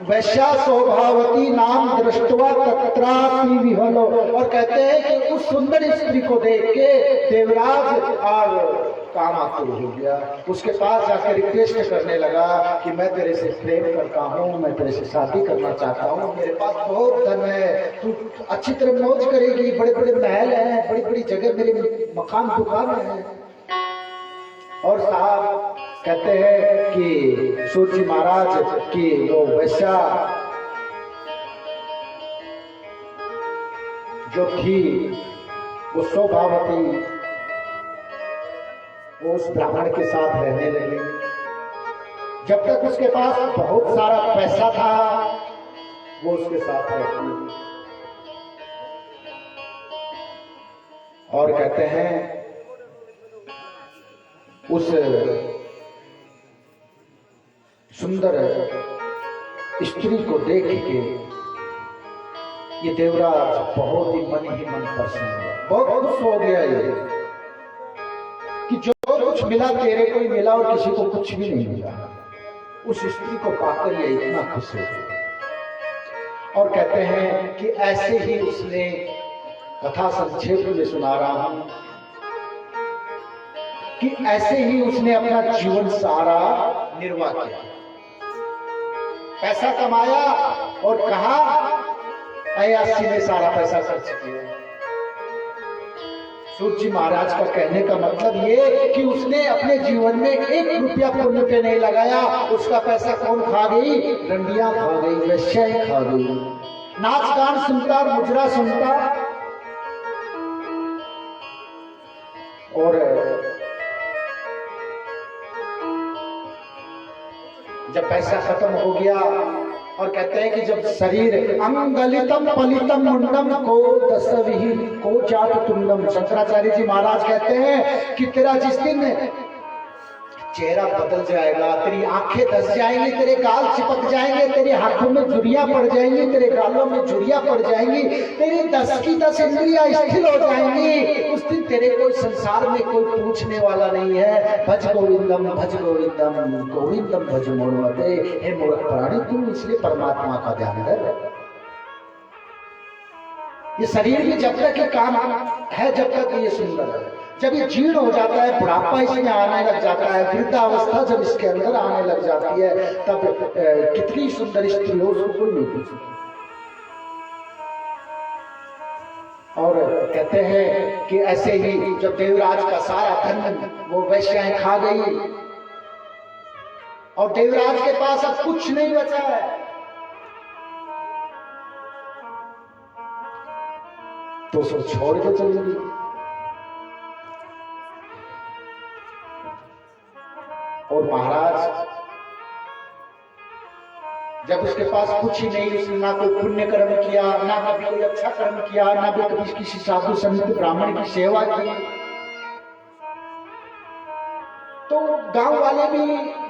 [SPEAKER 3] वैश्या शोभावती नाम दृष्टवा तत्रापि विहलो। और कहते हैं कि उस सुंदर स्त्री को देख के देवराज और काम आतुर हो गया, उसके पास जाकर रिक्वेस्ट करने लगा कि मैं तेरे से प्रेम करता हूँ, मैं तेरे से शादी करना चाहता हूँ, मेरे पास बहुत धन है, तू अच्छी तरह मौज करेगी, बड़े बड़े महल हैं, बड़ी बड़ी जगह मेरे मकान दुकान है। और साहब कहते हैं कि सूर्य महाराज की वो वैश्या जो थी, वो शोभावती, वो उस ब्राह्मण के साथ रहने लगी। जब तक उसके पास बहुत सारा पैसा था, वो उसके साथ रहती। और कहते हैं उस सुंदर स्त्री को देख के ये देवराज बहुत ही मन प्रसन्न हुआ, बहुत खुश हो गया ये कि जो कुछ मिला तेरे को ही मिला और किसी को कुछ भी नहीं मिला। उस स्त्री को पाकर ये इतना खुश हो गया। और कहते हैं कि ऐसे ही उसने, कथा संक्षेप में सुना रहा हूं, कि ऐसे ही उसने अपना जीवन सारा निर्वाह किया, पैसा कमाया और कहा अयासी में सारा पैसा खर्च किया। सूत जी महाराज का कहने का मतलब ये कि उसने अपने जीवन में 1 रुपया पुण्य पे नहीं लगाया। उसका पैसा कौन खा गई? रंडियां खा गई, वेश्याएं खा गई, नाच गान सुनता, मुजरा सुनता। और जब पैसा खत्म हो गया, और कहते हैं कि जब शरीर अंगलितम पलितम मुंडम को दसविहीन को जात तुंडम, शंकराचार्य जी महाराज कहते हैं कि तेरा जिस दिन चेहरा बदल जाएगा, तेरी आंखें धस जाएंगी, तेरे गाल चिपक जाएंगे, तेरे हाथों में झुर्रियां पड़ जाएंगी, तेरे गालों में झुर्रियां पड़ जाएंगी, तेरी 10 की 10 इंद्रियां स्थिर हो जाएंगी, उस दिन तेरे कोई संसार में कोई पूछने वाला नहीं है। भज गोविंदम भज गोविंदम गोविंदम भज मोरमते। हे मूर्ख प्राणी, तू इसलिए परमात्मा का ध्यान कर। ये शरीर भी जब तक ये काम है, जब तक ये सुंदर है, जब ये जीर्ण हो जाता है, बुढ़ापा इसमें आने लग जाता है, वृद्धावस्था जब इसके अंदर आने लग जाती है, तब कितनी सुंदर स्त्री हो उसको कोई नहीं पूछती। और कहते हैं कि ऐसे ही जब देवराज का सारा धन वो वैश्याएं खा गई और देवराज के पास अब कुछ नहीं बचा है, तो उसको छोड़ के चली गई। और महाराज जब उसके पास कुछ ही नहीं, उसने ना कोई पुण्य कर्म किया, ना कभी कोई अच्छा कर्म किया, ना भी कभी किसी साधु संत ब्राह्मण की सेवा की, तो गांव वाले भी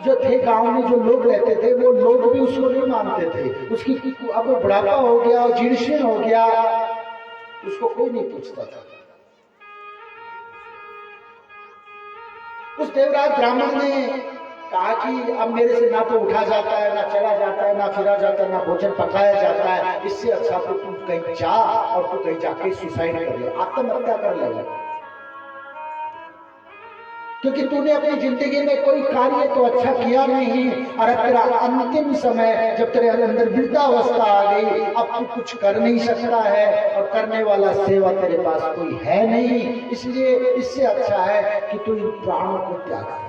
[SPEAKER 3] जो थे, गांव में जो लोग रहते थे, वो लोग भी उसको नहीं मानते थे। उसकी अब वो बुढ़ापा हो गया, जीर्ण हो गया, उसको कोई नहीं पूछता था। उस देवराज ब्राह्मण ने कहा कि अब मेरे से ना तो उठा जाता है, ना चला जाता है, ना फिरा जाता है, ना भोजन पकाया जाता है, इससे अच्छा तो तू कहीं जा और तू कहीं जाके सुसाइड कर ले, आत्महत्या कर ले, क्योंकि तूने अपनी जिंदगी में कोई कार्य तो अच्छा किया नहीं, और अब तेरा अंतिम समय, जब तेरे अंदर वृद्धावस्था आ गई, अब तू कुछ कर नहीं सकता है और करने वाला सेवा तेरे पास कोई है नहीं, इसलिए इससे अच्छा है कि तू इन प्राणों को त्याग कर।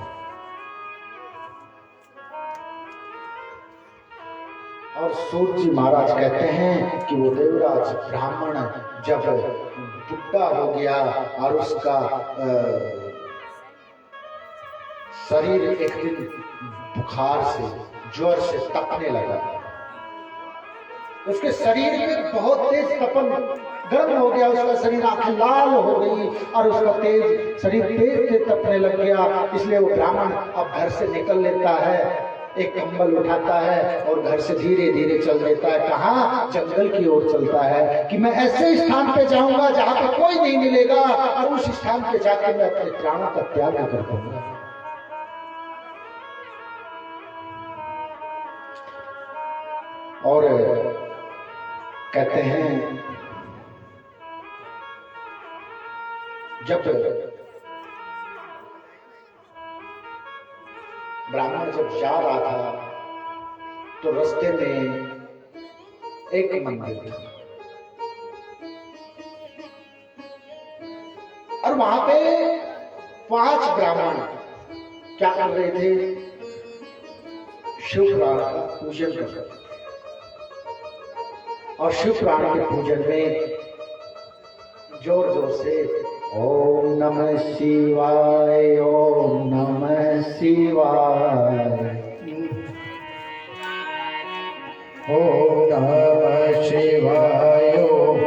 [SPEAKER 3] और सूत जी महाराज कहते हैं कि वो देवराज ब्राह्मण जब बुढ़ा हो गया और उसका शरीर एक दिन बुखार से, ज्वर से तपने लगा, उसके शरीर में बहुत तेज तपन, गर्म हो गया उसका शरीर, आंखें लाल हो गई और उसका शरीर तेज से तपने लग गया। इसलिए वो ब्राह्मण अब घर से निकल लेता है, एक कंबल उठाता है और घर से धीरे धीरे चल देता है। कहाँ? जंगल की ओर चलता है कि मैं ऐसे स्थान पे जाऊंगा जहां पे कोई नहीं मिलेगा, और उस स्थान पे जाकर मैं अपने प्राणों का त्याग कर दूंगा। और कहते हैं जब ब्राह्मण जब जा रहा था तो रास्ते में एक मंदिर था, और वहां पे 5 ब्राह्मण क्या कर रहे थे? शिव पुराण का पूजन कर रहे थे। और शिव पुराण के पूजन में जोर जोर से ओम नमः शिवाय, ओम नमः शिवाय, ओम नमः शिवाय, ओम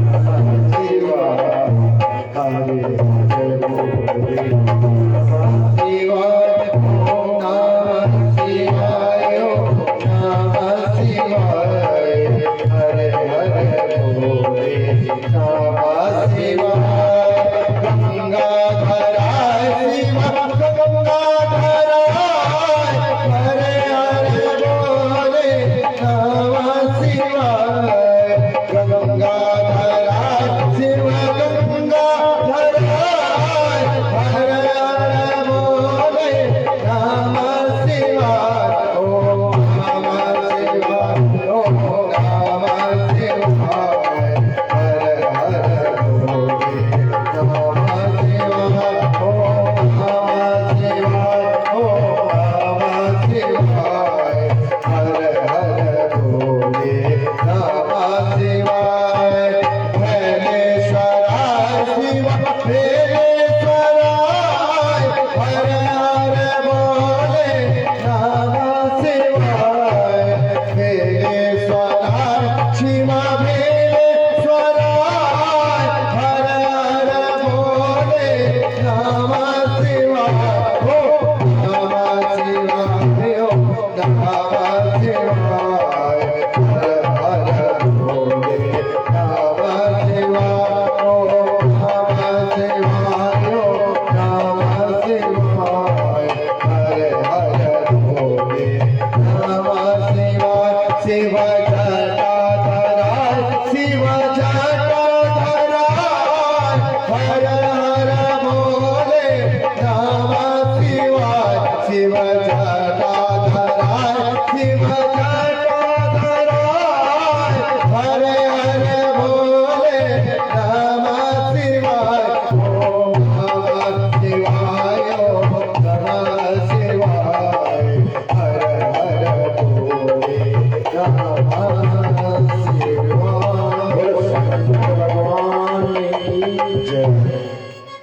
[SPEAKER 3] नमः शिवाय, हरे हरे शिवाय, ओम नमः शिवाय, ओम नमः शिवाय, हरे हरे भोले नमः शिवाय। गंगाधराय शिव गंगाधराय, हरे हरे भोले नमः शिवाय,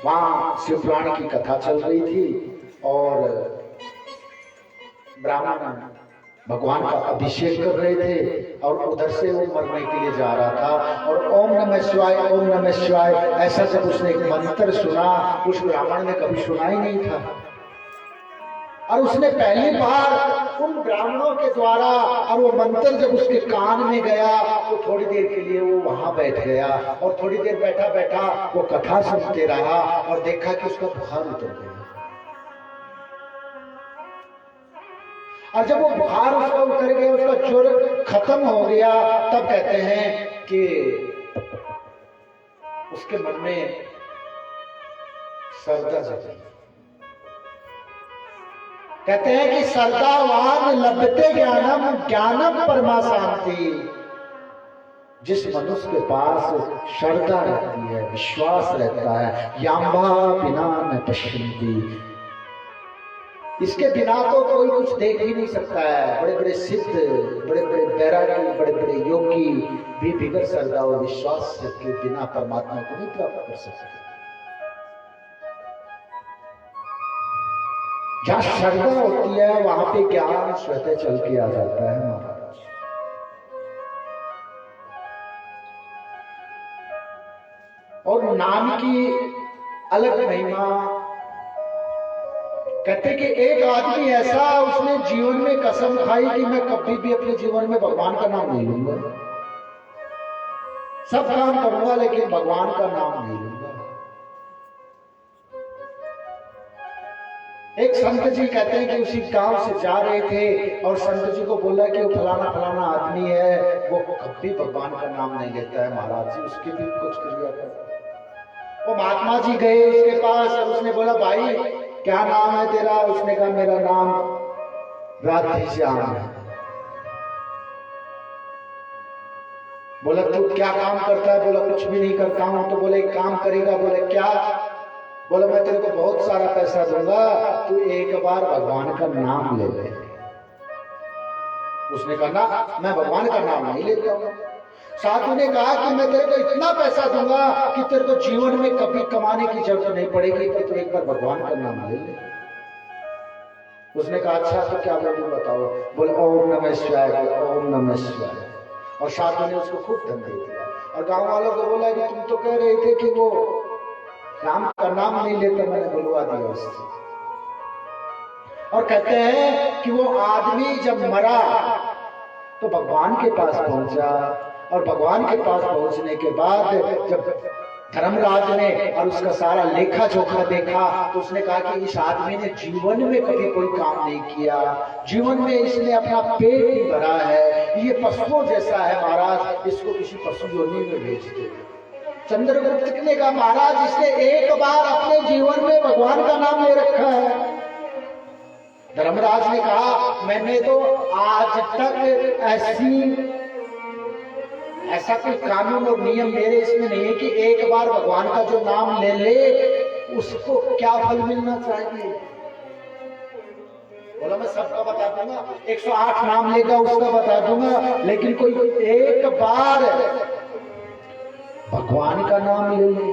[SPEAKER 3] वहां शिव पुराण की कथा चल रही थी और ब्राह्मण भगवान का अभिषेक कर रहे थे और उधर से वो मरने के लिए जा रहा था और ओम नमः शिवाय, ओम नमः शिवाय ऐसा जब उसने एक मंत्र सुना, उस ब्राह्मण ने कभी सुना ही नहीं था और उसने पहली बार उन ब्राह्मणों के द्वारा और वो मंत्र जब उसके कान में गया तो थोड़ी देर के लिए वो वहां बैठ गया और थोड़ी देर बैठा बैठा वो कथा सुनते रहा और देखा कि उसका बुखार उतर गया। और जब वो बुखार उसका उतर गया, उसका ज्वर खत्म हो गया, तब कहते हैं कि उसके मन में श्रद्धा जगी। कहते हैं कि श्रद्धावान लभते ज्ञानम, ज्ञानम परमा शांति। जिस मनुष्य के पास श्रद्धा रहती है, विश्वास रहता है, याम्बा बिना न पश्यन्ति, इसके बिना तो कोई कुछ देख ही नहीं सकता है। बड़े बड़े सिद्ध, बड़े बड़े बैरागी, बड़े बड़े योगी भी बिगड़ श्रद्धा और विश्वास के बिना परमात्मा को नहीं प्राप्त कर सकते। जहां श्रद्धा होती है वहां पे ज्ञान स्वतः चल के आ जाता है महाराज। और नाम की अलग महिमा। कहते कि एक आदमी ऐसा, उसने जीवन में कसम खाई कि मैं कभी भी अपने जीवन में भगवान का नाम नहीं लूंगा, सब काम करूंगा लेकिन भगवान का नाम नहीं लूंगा। एक संत जी कहते हैं कि उसी गांव से जा रहे थे और संत जी को बोला कि वो फलाना फलाना आदमी है, वो कभी भगवान का नाम नहीं लेता है महाराज जी, उसके भी कुछ क्रिया कर। वो महात्मा जी गए उसके पास और उसने बोला भाई क्या नाम है तेरा? उसने कहा मेरा नाम राधेश्याम है। बोला तू क्या काम करता है? बोला कुछ भी नहीं करता हूं। तो बोले एक काम करेगा? बोले क्या? बोला मैं तेरे को बहुत सारा पैसा दूंगा, तू एक बार भगवान का नाम ले ले। उसने कहा ना मैं भगवान का नाम नहीं लेता हूं। साधु ने कहा कि मैं तेरे को इतना पैसा दूंगा कि तेरे को जीवन में कभी कमाने की जरूरत नहीं पड़ेगी, तो तू एक बार भगवान का नाम ले ले। उसने कहा अच्छा तो क्या बोलूं बताओ? बोले ओम नमः शिवाय, ओम नमः शिवाय। और साधु ने उसको खूब धन दे दिया और गांव वालों को बोला कि तुम तो कह रहे थे कि वो राम का नाम नहीं लेते, मैंने बुलवा दिया उससे। और कहते हैं कि वो आदमी जब मरा तो भगवान के पास पहुंचा और भगवान के पास पहुंचने के बाद जब धर्मराज ने और उसका सारा लेखा जोखा देखा तो उसने कहा कि इस आदमी ने जीवन में कभी कोई काम नहीं किया, जीवन में इसने अपना पेट नहीं भरा है, ये पशुओं जैसा है महाराज, इसको किसी पशु योनि में भेज दे। चंद्रगुप्त ने कहा महाराज इसने एक बार अपने जीवन में भगवान का नाम ले रखा है। धर्मराज ने कहा मैंने तो आज तक ऐसा कोई कानून और नियम मेरे इसमें नहीं है कि एक बार भगवान का जो नाम ले ले उसको क्या फल मिलना चाहिए। बोला मैं सबका बता दूंगा, 108 नाम लेगा उसका बता दूंगा, लेकिन कोई एक बार भगवान का नाम ले ले।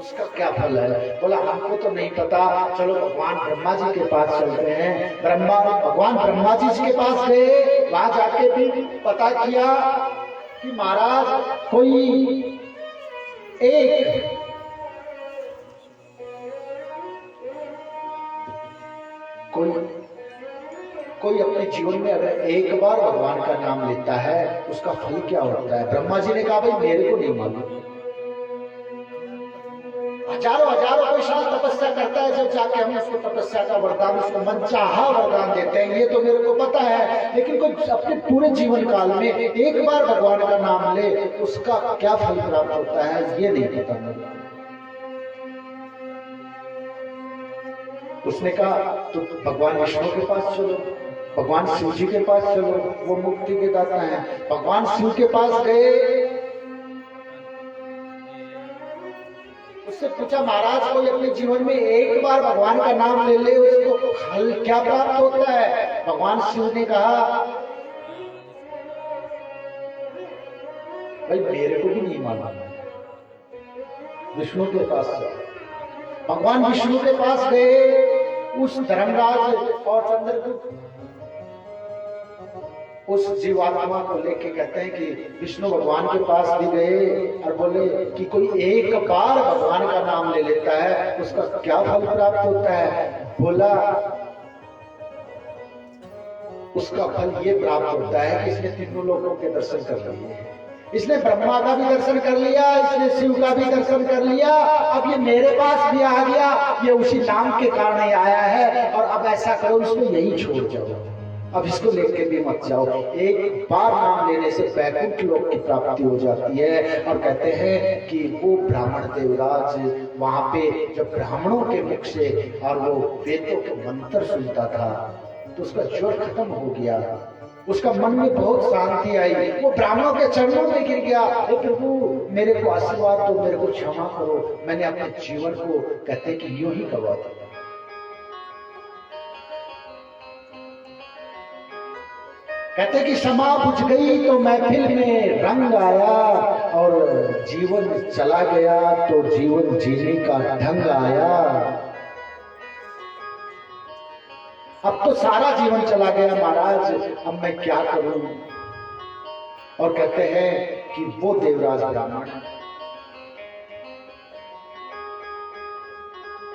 [SPEAKER 3] उसका क्या फल है? बोला हमको तो नहीं पता, चलो भगवान ब्रह्मा जी के पास चलते हैं। भगवान ब्रह्मा जी के पास गए, वहां जाके भी पता किया कि महाराज कोई अपने जीवन में अगर एक बार भगवान का नाम लेता है उसका फल क्या होता है? ब्रह्मा जी ने कहा भाई मेरे को नहीं मालूम। हजारों कोई साल तपस्या करता है, जब जाके हम उसको तपस्या का वरदान, उसको मनचाहा वरदान देते हैं, ये तो मेरे को पता है। लेकिन कोई अपने पूरे जीवन काल में एक बार भगवान का नाम ले, उसका क्या फल प्राप्त होता है ये नहीं पता मुझे। उसने कहा तो भगवान विष्णु के पास चलो, भगवान शिव जी के पास चलो, वो मुक्ति के दाता हैं। भगवान शिव के पास गए, उससे पूछा महाराज कोई अपने जीवन में एक बार भगवान का नाम ले ले, उसको फल क्या प्राप्त होता है? भगवान शिव ने कहा भाई मेरे को भी नहीं मालूम, विष्णु के पास जाओ। भगवान विष्णु के पास गए, उस धर्मराज और चंद्रगुप्त उस जीवात्मा को लेके कहते हैं कि विष्णु भगवान के पास भी गए और बोले कि कोई एक बार भगवान का नाम ले लेता है उसका क्या फल प्राप्त होता है? बोला उसका फल ये प्राप्त होता है कि इसने तीनों लोगों के दर्शन कर लिए, इसने ब्रह्मा का भी दर्शन कर लिया, इसने शिव का भी दर्शन कर लिया, अब ये मेरे पास भी आ गया, ये उसी नाम के कारण आया है। और अब ऐसा करो इसको यही छोड़ जाओ, अब इसको लेके भी मत जाओ। एक बार नाम लेने से वैकुंठ लोक की प्राप्ति हो जाती है। और कहते हैं कि वो ब्राह्मण देवराज वहां पे जब ब्राह्मणों के मुख से और वो वेदों के मंत्र सुनता था तो उसका ज्वर खत्म हो गया, उसका मन में बहुत शांति आई, वो ब्राह्मणों के चरणों में गिर गया, हे प्रभु मेरे को आशीर्वाद दो, मेरे को क्षमा करो, मैंने अपने जीवन को कहते कि यूं ही गवा दिया। कहते कि क्षमा बुझ गई तो महफिल में रंग आया, और जीवन चला गया तो जीवन जीने का ढंग आया। अब तो सारा जीवन चला गया महाराज, अब मैं क्या करूं? और कहते हैं कि वो देवराज ब्राह्मण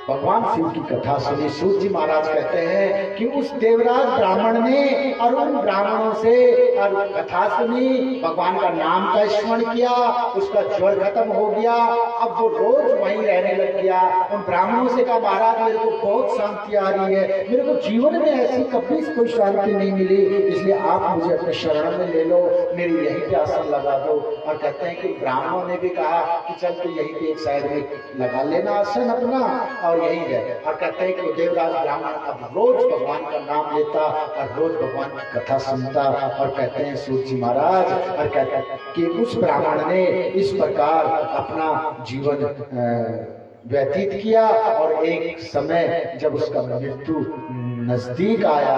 [SPEAKER 3] भगवान शिव की कथा सुनी। सूत जी महाराज कहते हैं कि उस देवराज ब्राह्मण ने और उन ब्राह्मणों से और कथा सुनी, भगवान का नाम का स्मरण किया, उसका ज्वर खत्म हो गया, अब वो रोज वहीं रहने लग गया। उन ब्राह्मणों से कहा महाराज मेरे को बहुत शांति आ रही है, मेरे को जीवन में ऐसी कभी कोई शांति नहीं मिली, इसलिए आप मुझे अपने शरण में ले लो, मेरी यहीं पे आसन लगा दो। और कहते हैं कि ब्राह्मणों ने भी कहा कि चल तो यहीं पे एक साइड में लगा लेना आसन अपना और यही है। और कहते हैं कि देवराज ब्राह्मण अब रोज भगवान का नाम लेता और रोज भगवान की कथा सुनता। और कहते हैं सूत जी महाराज और कहते हैं कि उस ब्राह्मण ने इस प्रकार अपना जीवन व्यतीत किया। और एक समय जब उसका मृत्यु नजदीक आया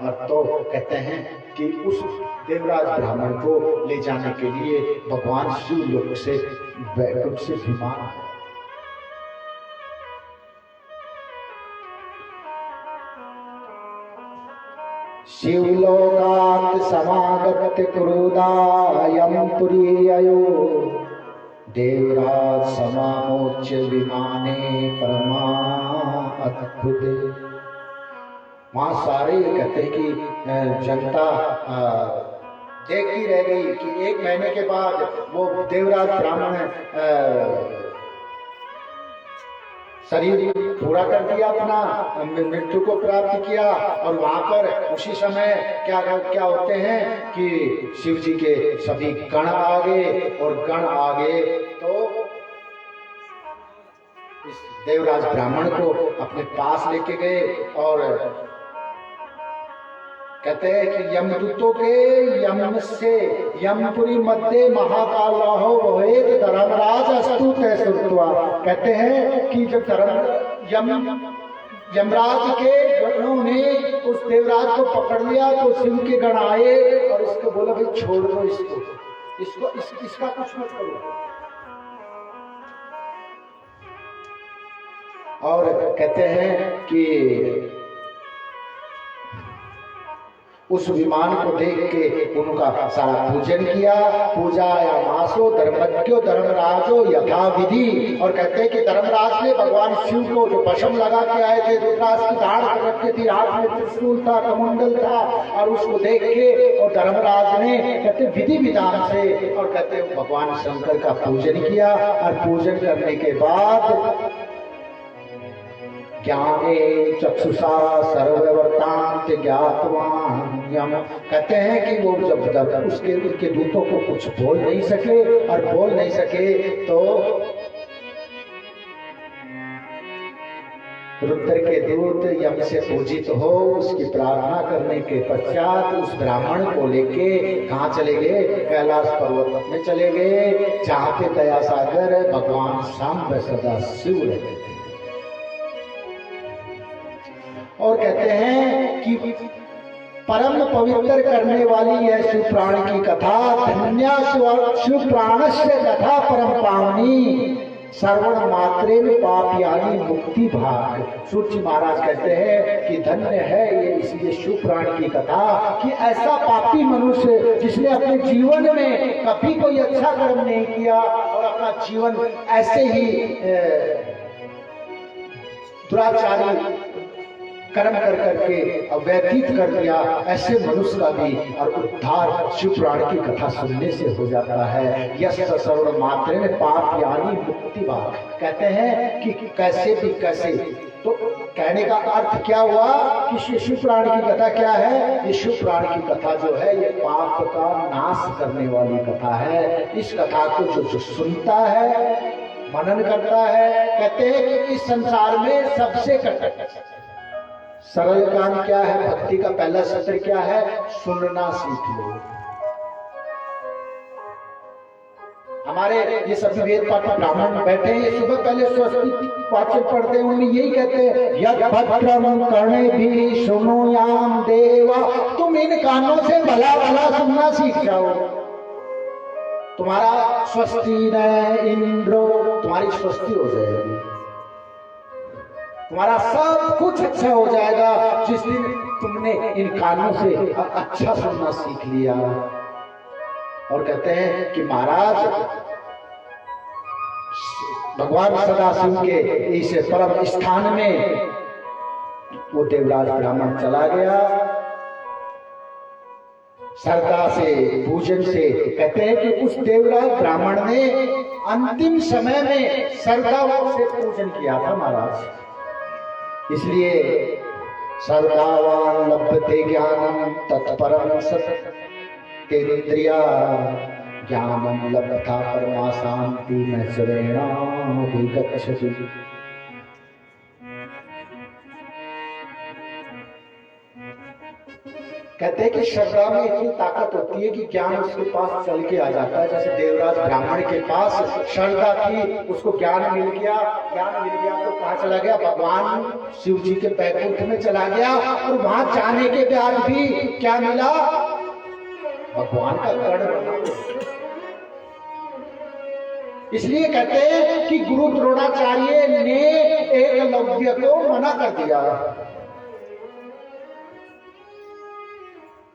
[SPEAKER 3] और तो कहते हैं कि उस देवराज ब्राह्मण को ले जाने के लिए भगवान शिव लोक से वैकुंठ से विमान शिवलोकात् समागत क्रोधायं पुरीययो देवराज समामोच्य विमाने परमा अद्भुते। वहां सारे कहते हैं कि जनता देखती रह गई कि एक महीने के बाद वो देवराज ब्राह्मण शरीर पूरा कर दिया, अपना मृत्यु को प्राप्त किया। और वहां पर उसी समय क्या होते हैं कि शिव जी के सभी गण आ गए, और गण आ गए तो इस देवराज ब्राह्मण को अपने पास लेके गए। और कहते हैं कि यमदूतों के यम से यमपुरी मध्य महाकालो वेद धर्मराज अस्तुत है सुरत्वा। कहते हैं कि जब यमराज के गणों ने उस देवराज को पकड़ लिया तो शिव के गण आए और इसको बोला भाई छोड़ दो इसका कुछ मत करो। और कहते हैं कि उस विमान को देख के उनका सारा पूजन किया। पूजा या मासो धर्मज्ञो धर्मराजो यथा विधि। और कहते हैं कि धर्मराज ने भगवान शिव को जो भस्म लगा के आए थे, रुद्राज की धाड़ कर रखी थी, हाथ में त्रिशूल था, कमंडल था, और उसको देख के और धर्मराज ने कहते विधि विधान से और कहते भगवान शंकर का पूजन किया। और पूजन करने के बाद ज्ञाने चक्षुषा सर्ववर्तांत ज्ञातवान्यम। कहते हैं कि वो जब तक उसके दूतों को कुछ बोल नहीं सके, और बोल नहीं सके तो रुद्र के दूत यम से पूजित हो उसकी प्रार्थना करने के पश्चात उस ब्राह्मण को लेके कहाँ चले गए? कैलाश पर्वत में चले गए, जहाँ पे दया सागर भगवान शाम सदा शिव रहते थे। और कहते हैं कि परम पवित्र करने वाली है शिव प्राण की कथा। धन्या शिव प्राणस्य कथा परम पावनी, श्रवण मात्रे में पाप यानी मुक्ति भाग। सूर्य महाराज कहते हैं कि धन्य है ये इसलिए शिव प्राण की कथा कि ऐसा पापी मनुष्य जिसने अपने जीवन में कभी कोई अच्छा कर्म नहीं किया और अपना जीवन ऐसे ही दुराचारी कर्म कर करके व्यतीत कर दिया, ऐसे मनुष्य का भी और उद्धार शिव प्राण की कथा सुनने से हो जाता है। यश सर्व मात्रे में पाप यानी मुक्ति भाग। कहते हैं कि कैसे भी कैसे, तो कहने का अर्थ क्या हुआ कि शिव प्राण की कथा क्या है? ये शिव प्राण की कथा जो है ये पाप का नाश करने वाली कथा है। इस कथा को जो सुनता है, मनन करता है, कहते हैं कि इस संसार में सबसे सरल काम क्या है? भक्ति का पहला सत्र क्या है? सुनना सीख लो। हमारे ये सभी वेद पाठी ब्राह्मण बैठे हैं, ये सुबह पहले स्वस्ति वाचन पढ़ते हैं, उनमें यही कहते हैं यद भद्रम कर्णे भी सुनो याम देवा। तुम इन कानों से भला भला सुनना सीख जाओ, तुम्हारा स्वस्ति न इंद्रो, तुम्हारी स्वस्ति हो जाएगी, तुम्हारा सब कुछ अच्छा हो जाएगा जिस दिन तुमने इन कानों से अच्छा सुनना सीख लिया। और कहते हैं कि महाराज भगवान सदाशिव के इस परम स्थान में वो देवराज ब्राह्मण चला गया। श्रद्धा से पूजन से, कहते हैं कि उस देवराज ब्राह्मण ने अंतिम समय में श्रद्धा से पूजन किया था महाराज। इसलिए श्रद्धावान लभते ज्ञानम तत्परम सत्तेन्द्रिया ज्ञानम लभता परमा शांति न श्रेणाभिगच्छति। कहते हैं कि श्रद्धा में इतनी ताकत होती है कि ज्ञान उसके पास चल के आ जाता है। जैसे देवराज ब्राह्मण के पास श्रद्धा थी, उसको ज्ञान मिल गया। तो कहाँ चला गया? भगवान शिव जी के बैकुंठ में चला गया। और वहां जाने के बाद भी क्या मिला? भगवान का गण बना। इसलिए कहते हैं कि गुरु द्रोणाचार्य ने एकलव्य को मना कर दिया।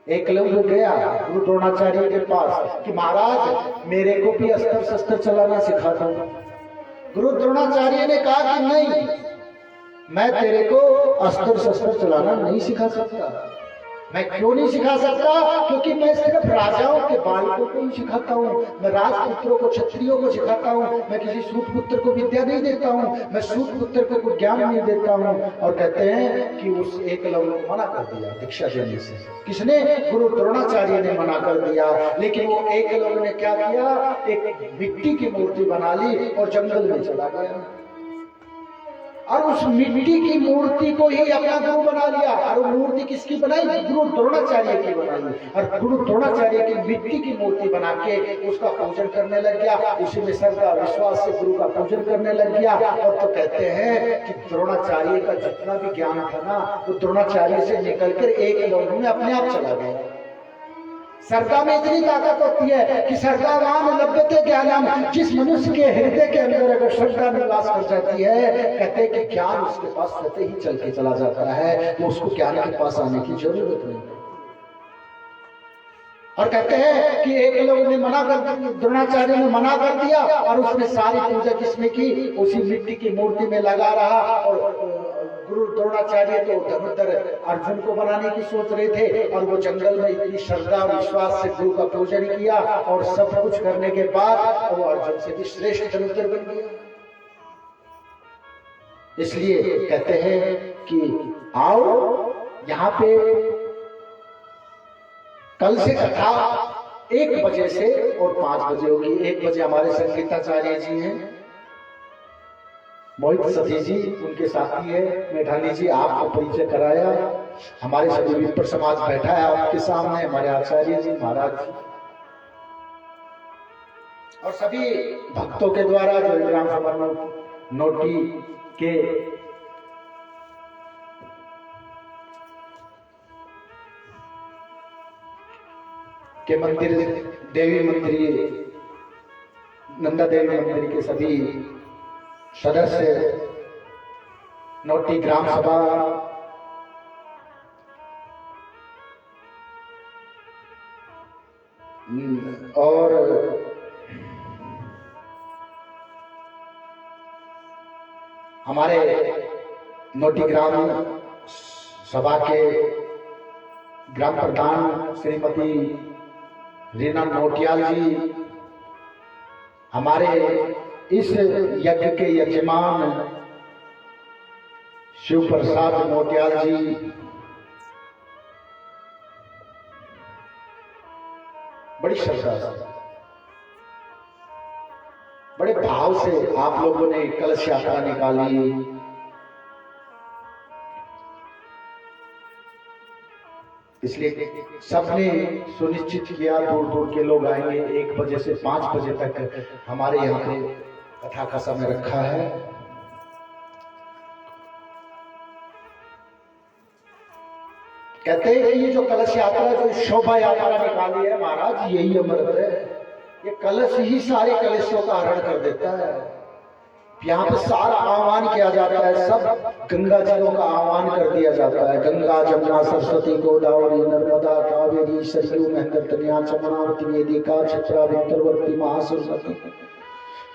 [SPEAKER 3] एकलव्य गया गुरु द्रोणाचार्य के पास कि महाराज मेरे को भी अस्त्र शस्त्र चलाना सिखा दो। गुरु द्रोणाचार्य ने कहा कि नहीं, मैं तेरे को अस्त्र शस्त्र चलाना नहीं सिखा सकता। मैं क्यों नहीं सिखा सकता? क्योंकि मैं सिर्फ राजाओं के बालकों को ही सिखाता हूँ, मैं राजपुत्रों को, क्षत्रियों को सिखाता हूँ, मैं किसी सूत पुत्र को विद्या नहीं देता हूँ, मैं सूत पुत्र को कोई ज्ञान नहीं देता हूँ। और कहते हैं कि उस एकलव्य को मना कर दिया दीक्षा देने से। किसने? गुरु द्रोणाचार्य ने मना कर दिया। लेकिन वो एकलव्य ने क्या किया? एक मिट्टी की मूर्ति बना ली और जंगल में चला गया और उस मिट्टी की मूर्ति को ही अपना गुरु बना लिया। और वो मूर्ति किसकी बनाई? गुरु द्रोणाचार्य की बनाई। और गुरु द्रोणाचार्य की मिट्टी की मूर्ति बना के उसका पूजन करने लग गया। उसी में श्रद्धा विश्वास से गुरु का पूजन करने लग गया। और तो कहते हैं कि द्रोणाचार्य का जितना भी ज्ञान था ना, वो द्रोणाचार्य से निकलकर एकलव्य में अपने आप चला गया। श्रद्धा में इतनी ताकत होती है कि श्रद्धावान लभते ज्ञानम। जिस मनुष्य के हृदय के अंदर अगर श्रद्धा निवास कर जाती है। कहते हैं कि ज्ञान उसके पास रहते ही चल के चला जाता है, तो उसको ज्ञान के पास आने की जरूरत नहीं। और कहते हैं कि एक लोग ने मना कर, द्रोणाचार्य ने मना कर दिया और उसने सारी पूजा किसने की, उसी मिट्टी की मूर्ति में लगा रहा। और गुरु द्रोणाचार्य तो धनुर्धर अर्जुन को बनाने की सोच रहे थे, और वो जंगल में इतनी श्रद्धा और विश्वास से गुरु का पूजन किया, और सब कुछ करने के बाद वो अर्जुन से भी श्रेष्ठ धनुर्धर बन गया। इसलिए कहते हैं कि आओ यहाँ पे कल से कथा 1 बजे से और 5 बजे होगी। 1 बजे हमारे संगीताचार्य जी हैं, मोहित सती जी उनके साथी है, मेठानी जी आपको परिचय कराया। हमारे सभी विप्र समाज बैठा है आपके सामने, हमारे आचार्य जी महाराज जी और सभी भक्तों के द्वारा जो ग्राम सभा नोटी के मंदिर, देवी मंदिर, नंदा देवी मंदिर के सभी सदस्य, नोटी ग्राम सभा और हमारे नोटी ग्राम सभा के ग्राम प्रधान श्रीमती रीना नोटियाल जी, हमारे इस यज्ञ के यजमान शिव प्रसाद नोटियाल जी, बड़ी श्रद्धा से, बड़े भाव से आप लोगों ने कलश यात्रा निकाली। इसलिए सबने सुनिश्चित किया दूर दूर के लोग आएंगे। 1 बजे से 5 बजे तक हमारे यहाँ पे कथा का समय रखा है। कहते हैं कि ये जो कलश यात्रा, जो शोभा यात्रा निकाली है महाराज, यही अमृत है। ये कलश ही सारे कलशों का हरण कर देता है। यहाँ पे सारा आह्वान किया जाता है, सब गंगा जलों का आह्वान कर दिया जाता है। गंगा जमुना सरस्वती गोदावरी नर्मदा कावेरी सरयू महेंद्र तनया चमनावती वेदिका क्षिप्रा विंतरवर्ती महासरस्वती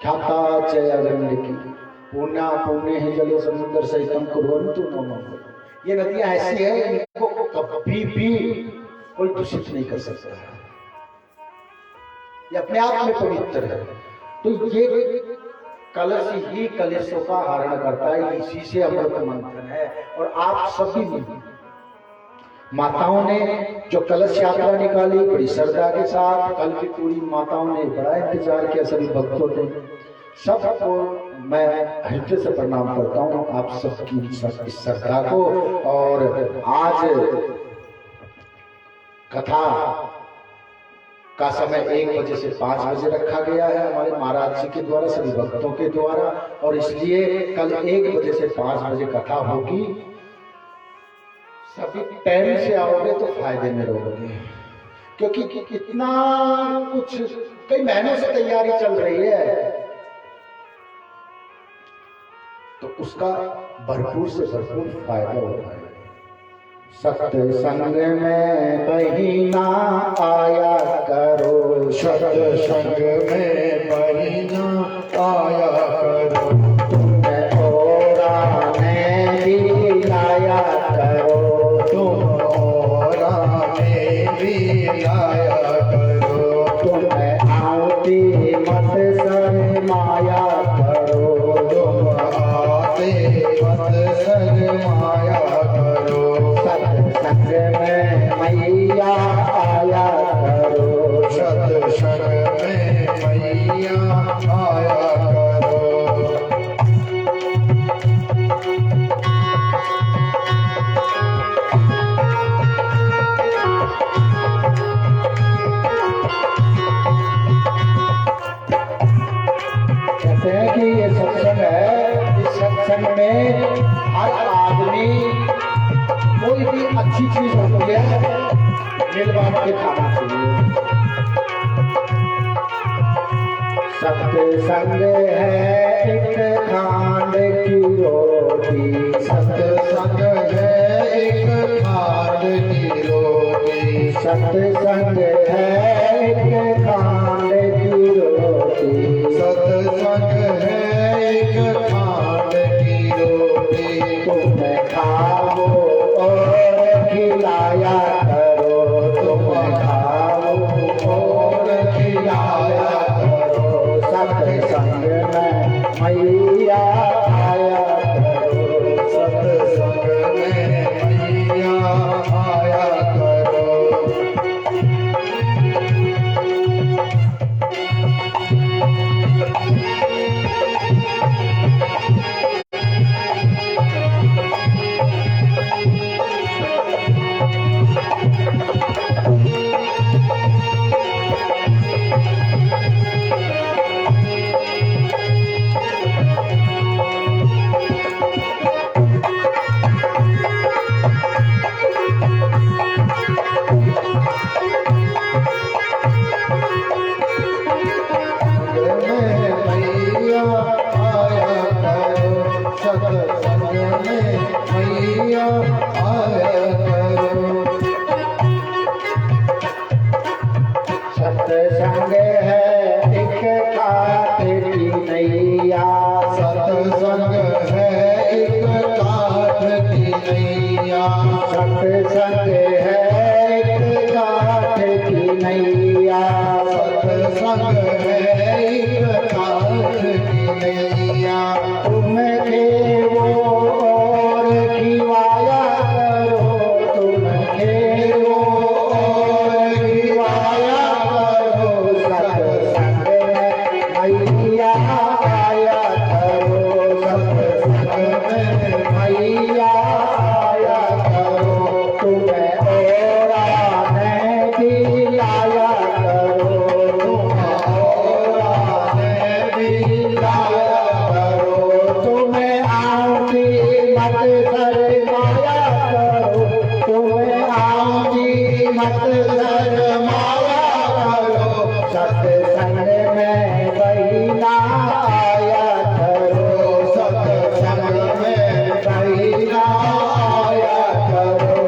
[SPEAKER 3] ख्याता चयगंड की पुण्या पुण्य ही जले समुद्र सहितम कुर्वन्तु नमः। ये नदियां ऐसी है, इनको कभी भी कोई दूषित नहीं कर सकता है, ये अपने आप में पवित्र है। तो ये कलश ही कलेशों का हरण करता है, इसी से अमृत मंथन है। और आप सभी माताओं ने जो कलश यात्रा निकाली बड़ी श्रद्धा के साथ, कल की पूरी माताओं ने बड़ा इंतजार किया, सभी भक्तों ने, सबको मैं हृदय से प्रणाम करता हूँ आप सबकी इस श्रद्धा को। और आज कथा का समय 1 बजे से 5 बजे रखा गया है हमारे महाराज जी के द्वारा, सभी भक्तों के द्वारा। और इसलिए कल 1 बजे से 5 बजे कथा होगी। सभी टाइम से आओगे तो फायदे में रहोगे, क्योंकि कितना कुछ कई महीनों से तैयारी चल रही है, तो उसका भरपूर से भरपूर फायदा उठाए। सत्संग में बहिना आया करो,
[SPEAKER 1] सत्संग में बहिना आया करो,
[SPEAKER 3] तुम औरा में भी लाया करो,
[SPEAKER 1] तुम औरा में भी आया करो,
[SPEAKER 3] तुम आती मत शर्माया करो,
[SPEAKER 1] तुम आते मत शर्माया करो,
[SPEAKER 3] सत्संग में मैया आया करो,
[SPEAKER 1] सत्संग में मैया आया करो।
[SPEAKER 3] कहते हैं कि ये सत्संग है, इस सत्संग में हर आदमी कोई भी अच्छी चीज होती है मिल बांट के खाना चाहिए। सत्संग है एक सत्संग है एक खांड की रोटी,
[SPEAKER 1] सत्संग है एक खांड की रोटी,
[SPEAKER 3] तुम खाओ और खिलाया करो, तुम खाओ और खिलाया करो, सत्संग में मैया आया करो,
[SPEAKER 1] सत्संग में मैया आया करो।
[SPEAKER 3] सत्संग है एक काठ की नैया,
[SPEAKER 1] सत्संग है एक काठ की नैया,
[SPEAKER 3] सत्संग है एक काठ की नैया,
[SPEAKER 1] सत्संग है एक काठ की नैया,
[SPEAKER 3] तुम खेवो और खिवाया करो, तुम खेवो और खिवाया करो, सत्संग में मैया आया करो, सत्संग में मैया आया करो, तुम्हें और ने दिलाया करो, तुम्हें और ने दिलाया करो, तुम्हें आऊंगी मत शर्माया करो, तुम्हें आऊंगी मत शर्माया करो, सत्संग में बहिना आया करो, सत्संग में बहिना आया करो।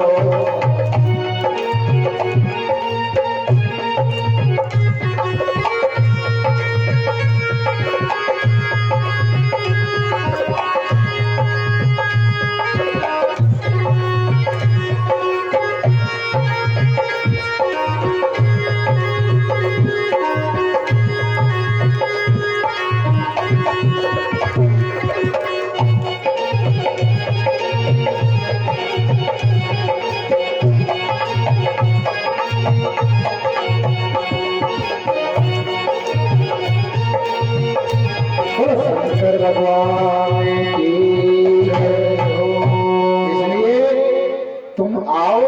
[SPEAKER 3] शंकर भगवान की जय हो। इसलिए तुम आओ,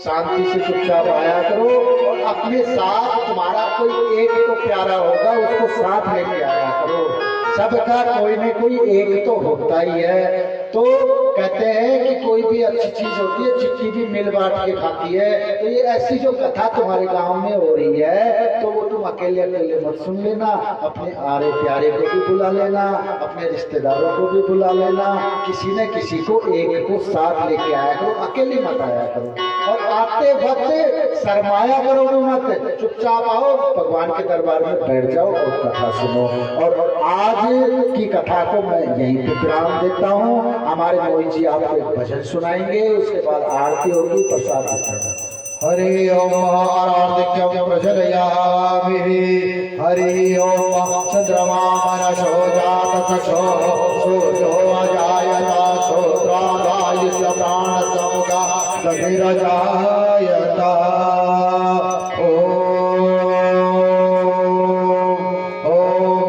[SPEAKER 3] शांति से चुपचाप आया करो और अपने साथ तुम्हारा कोई एक तो प्यारा होगा, उसको साथ लेके आया करो। सबका कोई न कोई एक तो होता ही है। तो कहते हैं कि कोई भी अच्छी चीज होती है, चिट्ठी भी मिल बांट के खाती है। तो ये ऐसी जो कथा तुम्हारे गांव में हो रही है, तो वो तुम अकेले अकेले मत सुन लेना, अपने आरे प्यारे को भी बुला लेना, अपने रिश्तेदारों को भी बुला लेना, किसी न किसी को एक को साथ लेके आया करो, अकेले मत आया करो। और आते वक्त शर्माया करो मत, चुपचाप आओ, भगवान के दरबार में बैठ जाओ और कथा सुनो। और आज की कथा को मैं यहीं पे विराम देता हूँ। हमारे मोहित जी आपको एक भजन सुनाएंगे, उसके बाद आरती होगी, प्रसाद वितरण।
[SPEAKER 1] हरि ओम आराधिक्यं प्रचलयामि, हरि ओम चंद्रमा मनसो जात चक्षो सूर्यो अजायता श्रोत्रादायुष्य प्राण समुगा गतिरजायता। ओम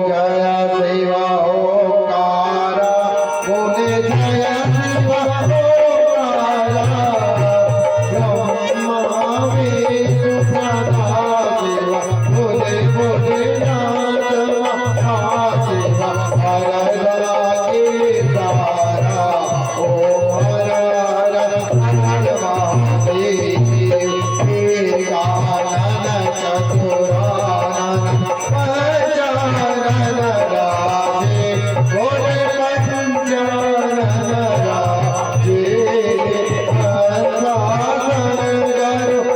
[SPEAKER 1] जय शिव ओंकार, बोले जय शिव ओंकार, ब्रह्मा विष्णु सदा शिव, बोले बोले नाथ महाशिव, हर हर के द्वारा ओम हर हर हर महादेव, कानन चतुरानन गजानन राजे, बोले पंचानन राजे, हंसासन गरुड़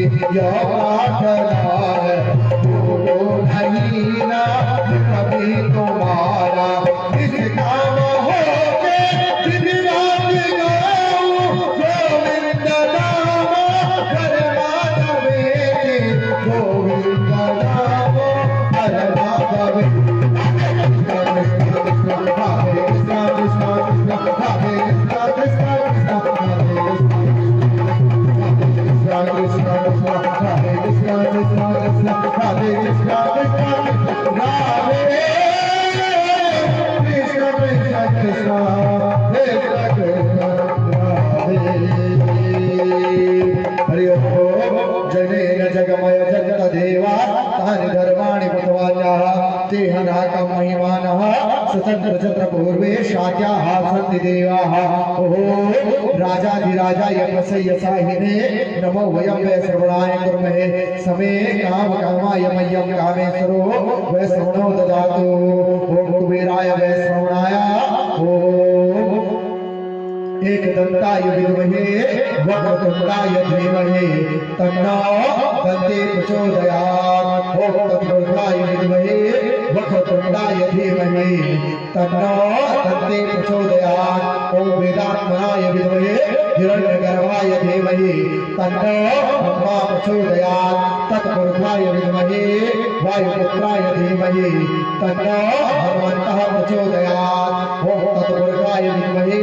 [SPEAKER 1] यह प्रार्थना है, भूलो नहीं ना कभी तुम्हारा। इस काम हो के दिन रात गाऊं गोविंद नाम, हर माधवे के गोविंद नाम, हर माधवे। हरि ओम। जनेन जगमय जगत देवा तानि धर्माणि कृतवान्याः तेह नाकं महिमानः स्वतंत्र चत्र पूर्वे शाक्याः सन्ति देवाः। ओम राजाधिराजाय प्रसय्य साहिने नमो वयं वै श्रवणाय कुर्महे। समे काम कामाय मह्यं कामेश्वरो वै श्रवणो ददातु। ओम कुबेराय वै श्रवणाय। ओम एकदन्ताय विद्महे वक्रतुण्डाय धीमहि तन्नो दन्ती प्रचोदयात्। ओम तत्पुरुषाय विद्महे वक्रतुण्डाय धीमहि तन्नो दन्ती प्रचोदयात्। ओम वेदात्मनाय विद्महे हिरण्यगर्भाय धीमहि तन्नो ब्रह्मा प्रचोदयात्। तत्पुरुषाय विद्महे वायुपुत्राय धीमहि तन्नो भगवन्तः प्रचोदयात्। ओम तत्पुरुषाय विद्महे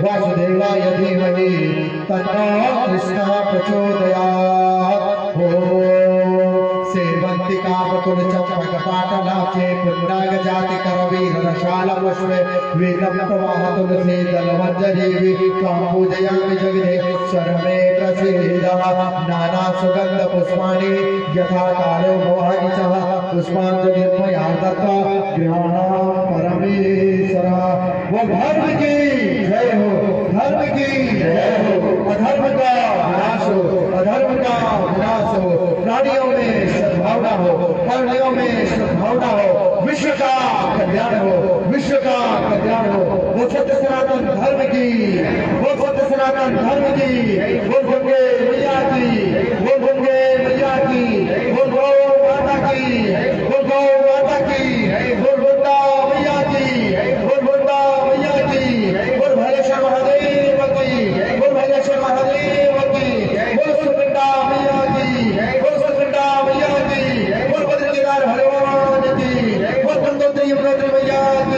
[SPEAKER 1] वासुदेवाय धीमहि तन्नो कृष्णः प्रचोदयात्। ओम सेवन्तिका बकुल चंपक पाटलाचे पुण्डाग जाति करवीर रसाल पुष्पे वेदम प्रवाह तुलसी दलवंजरी त्वां पूजयामि जगदीश्वर मे प्रसीद। नाना सुगंध पुष्पाणि यथा कालो भवानि च पुष्पांजलि मया दत्त्वा गृहाणां परमेश्वर। वो धर्म की जय हो, धर्म की जय हो। अधर्म का विनाश हो, अधर्म का विनाश हो। प्राणियों में सद्भावना हो, प्राणियों में सद्भावना हो। विश्व का कल्याण हो, विश्व का कल्याण हो। वो सत्य सनातन धर्म की, वो सत्य सनातन धर्म की। बोल गंगे मैया की, बोल गंगे मैया की, बोल गौ माता की, बोल गौ माता की, बोल गंगा मैया की, बोल गंगा मैया की, बोल भैलेश्वर महादेव की, बोल भैलेश्वर महादेव की, बोल सुरगंगा मैया की, बोल सुरगंगा मैया की, बोल बद्रीनाथ भगवान की, बोल गंगोत्री यमुनोत्री मैया की।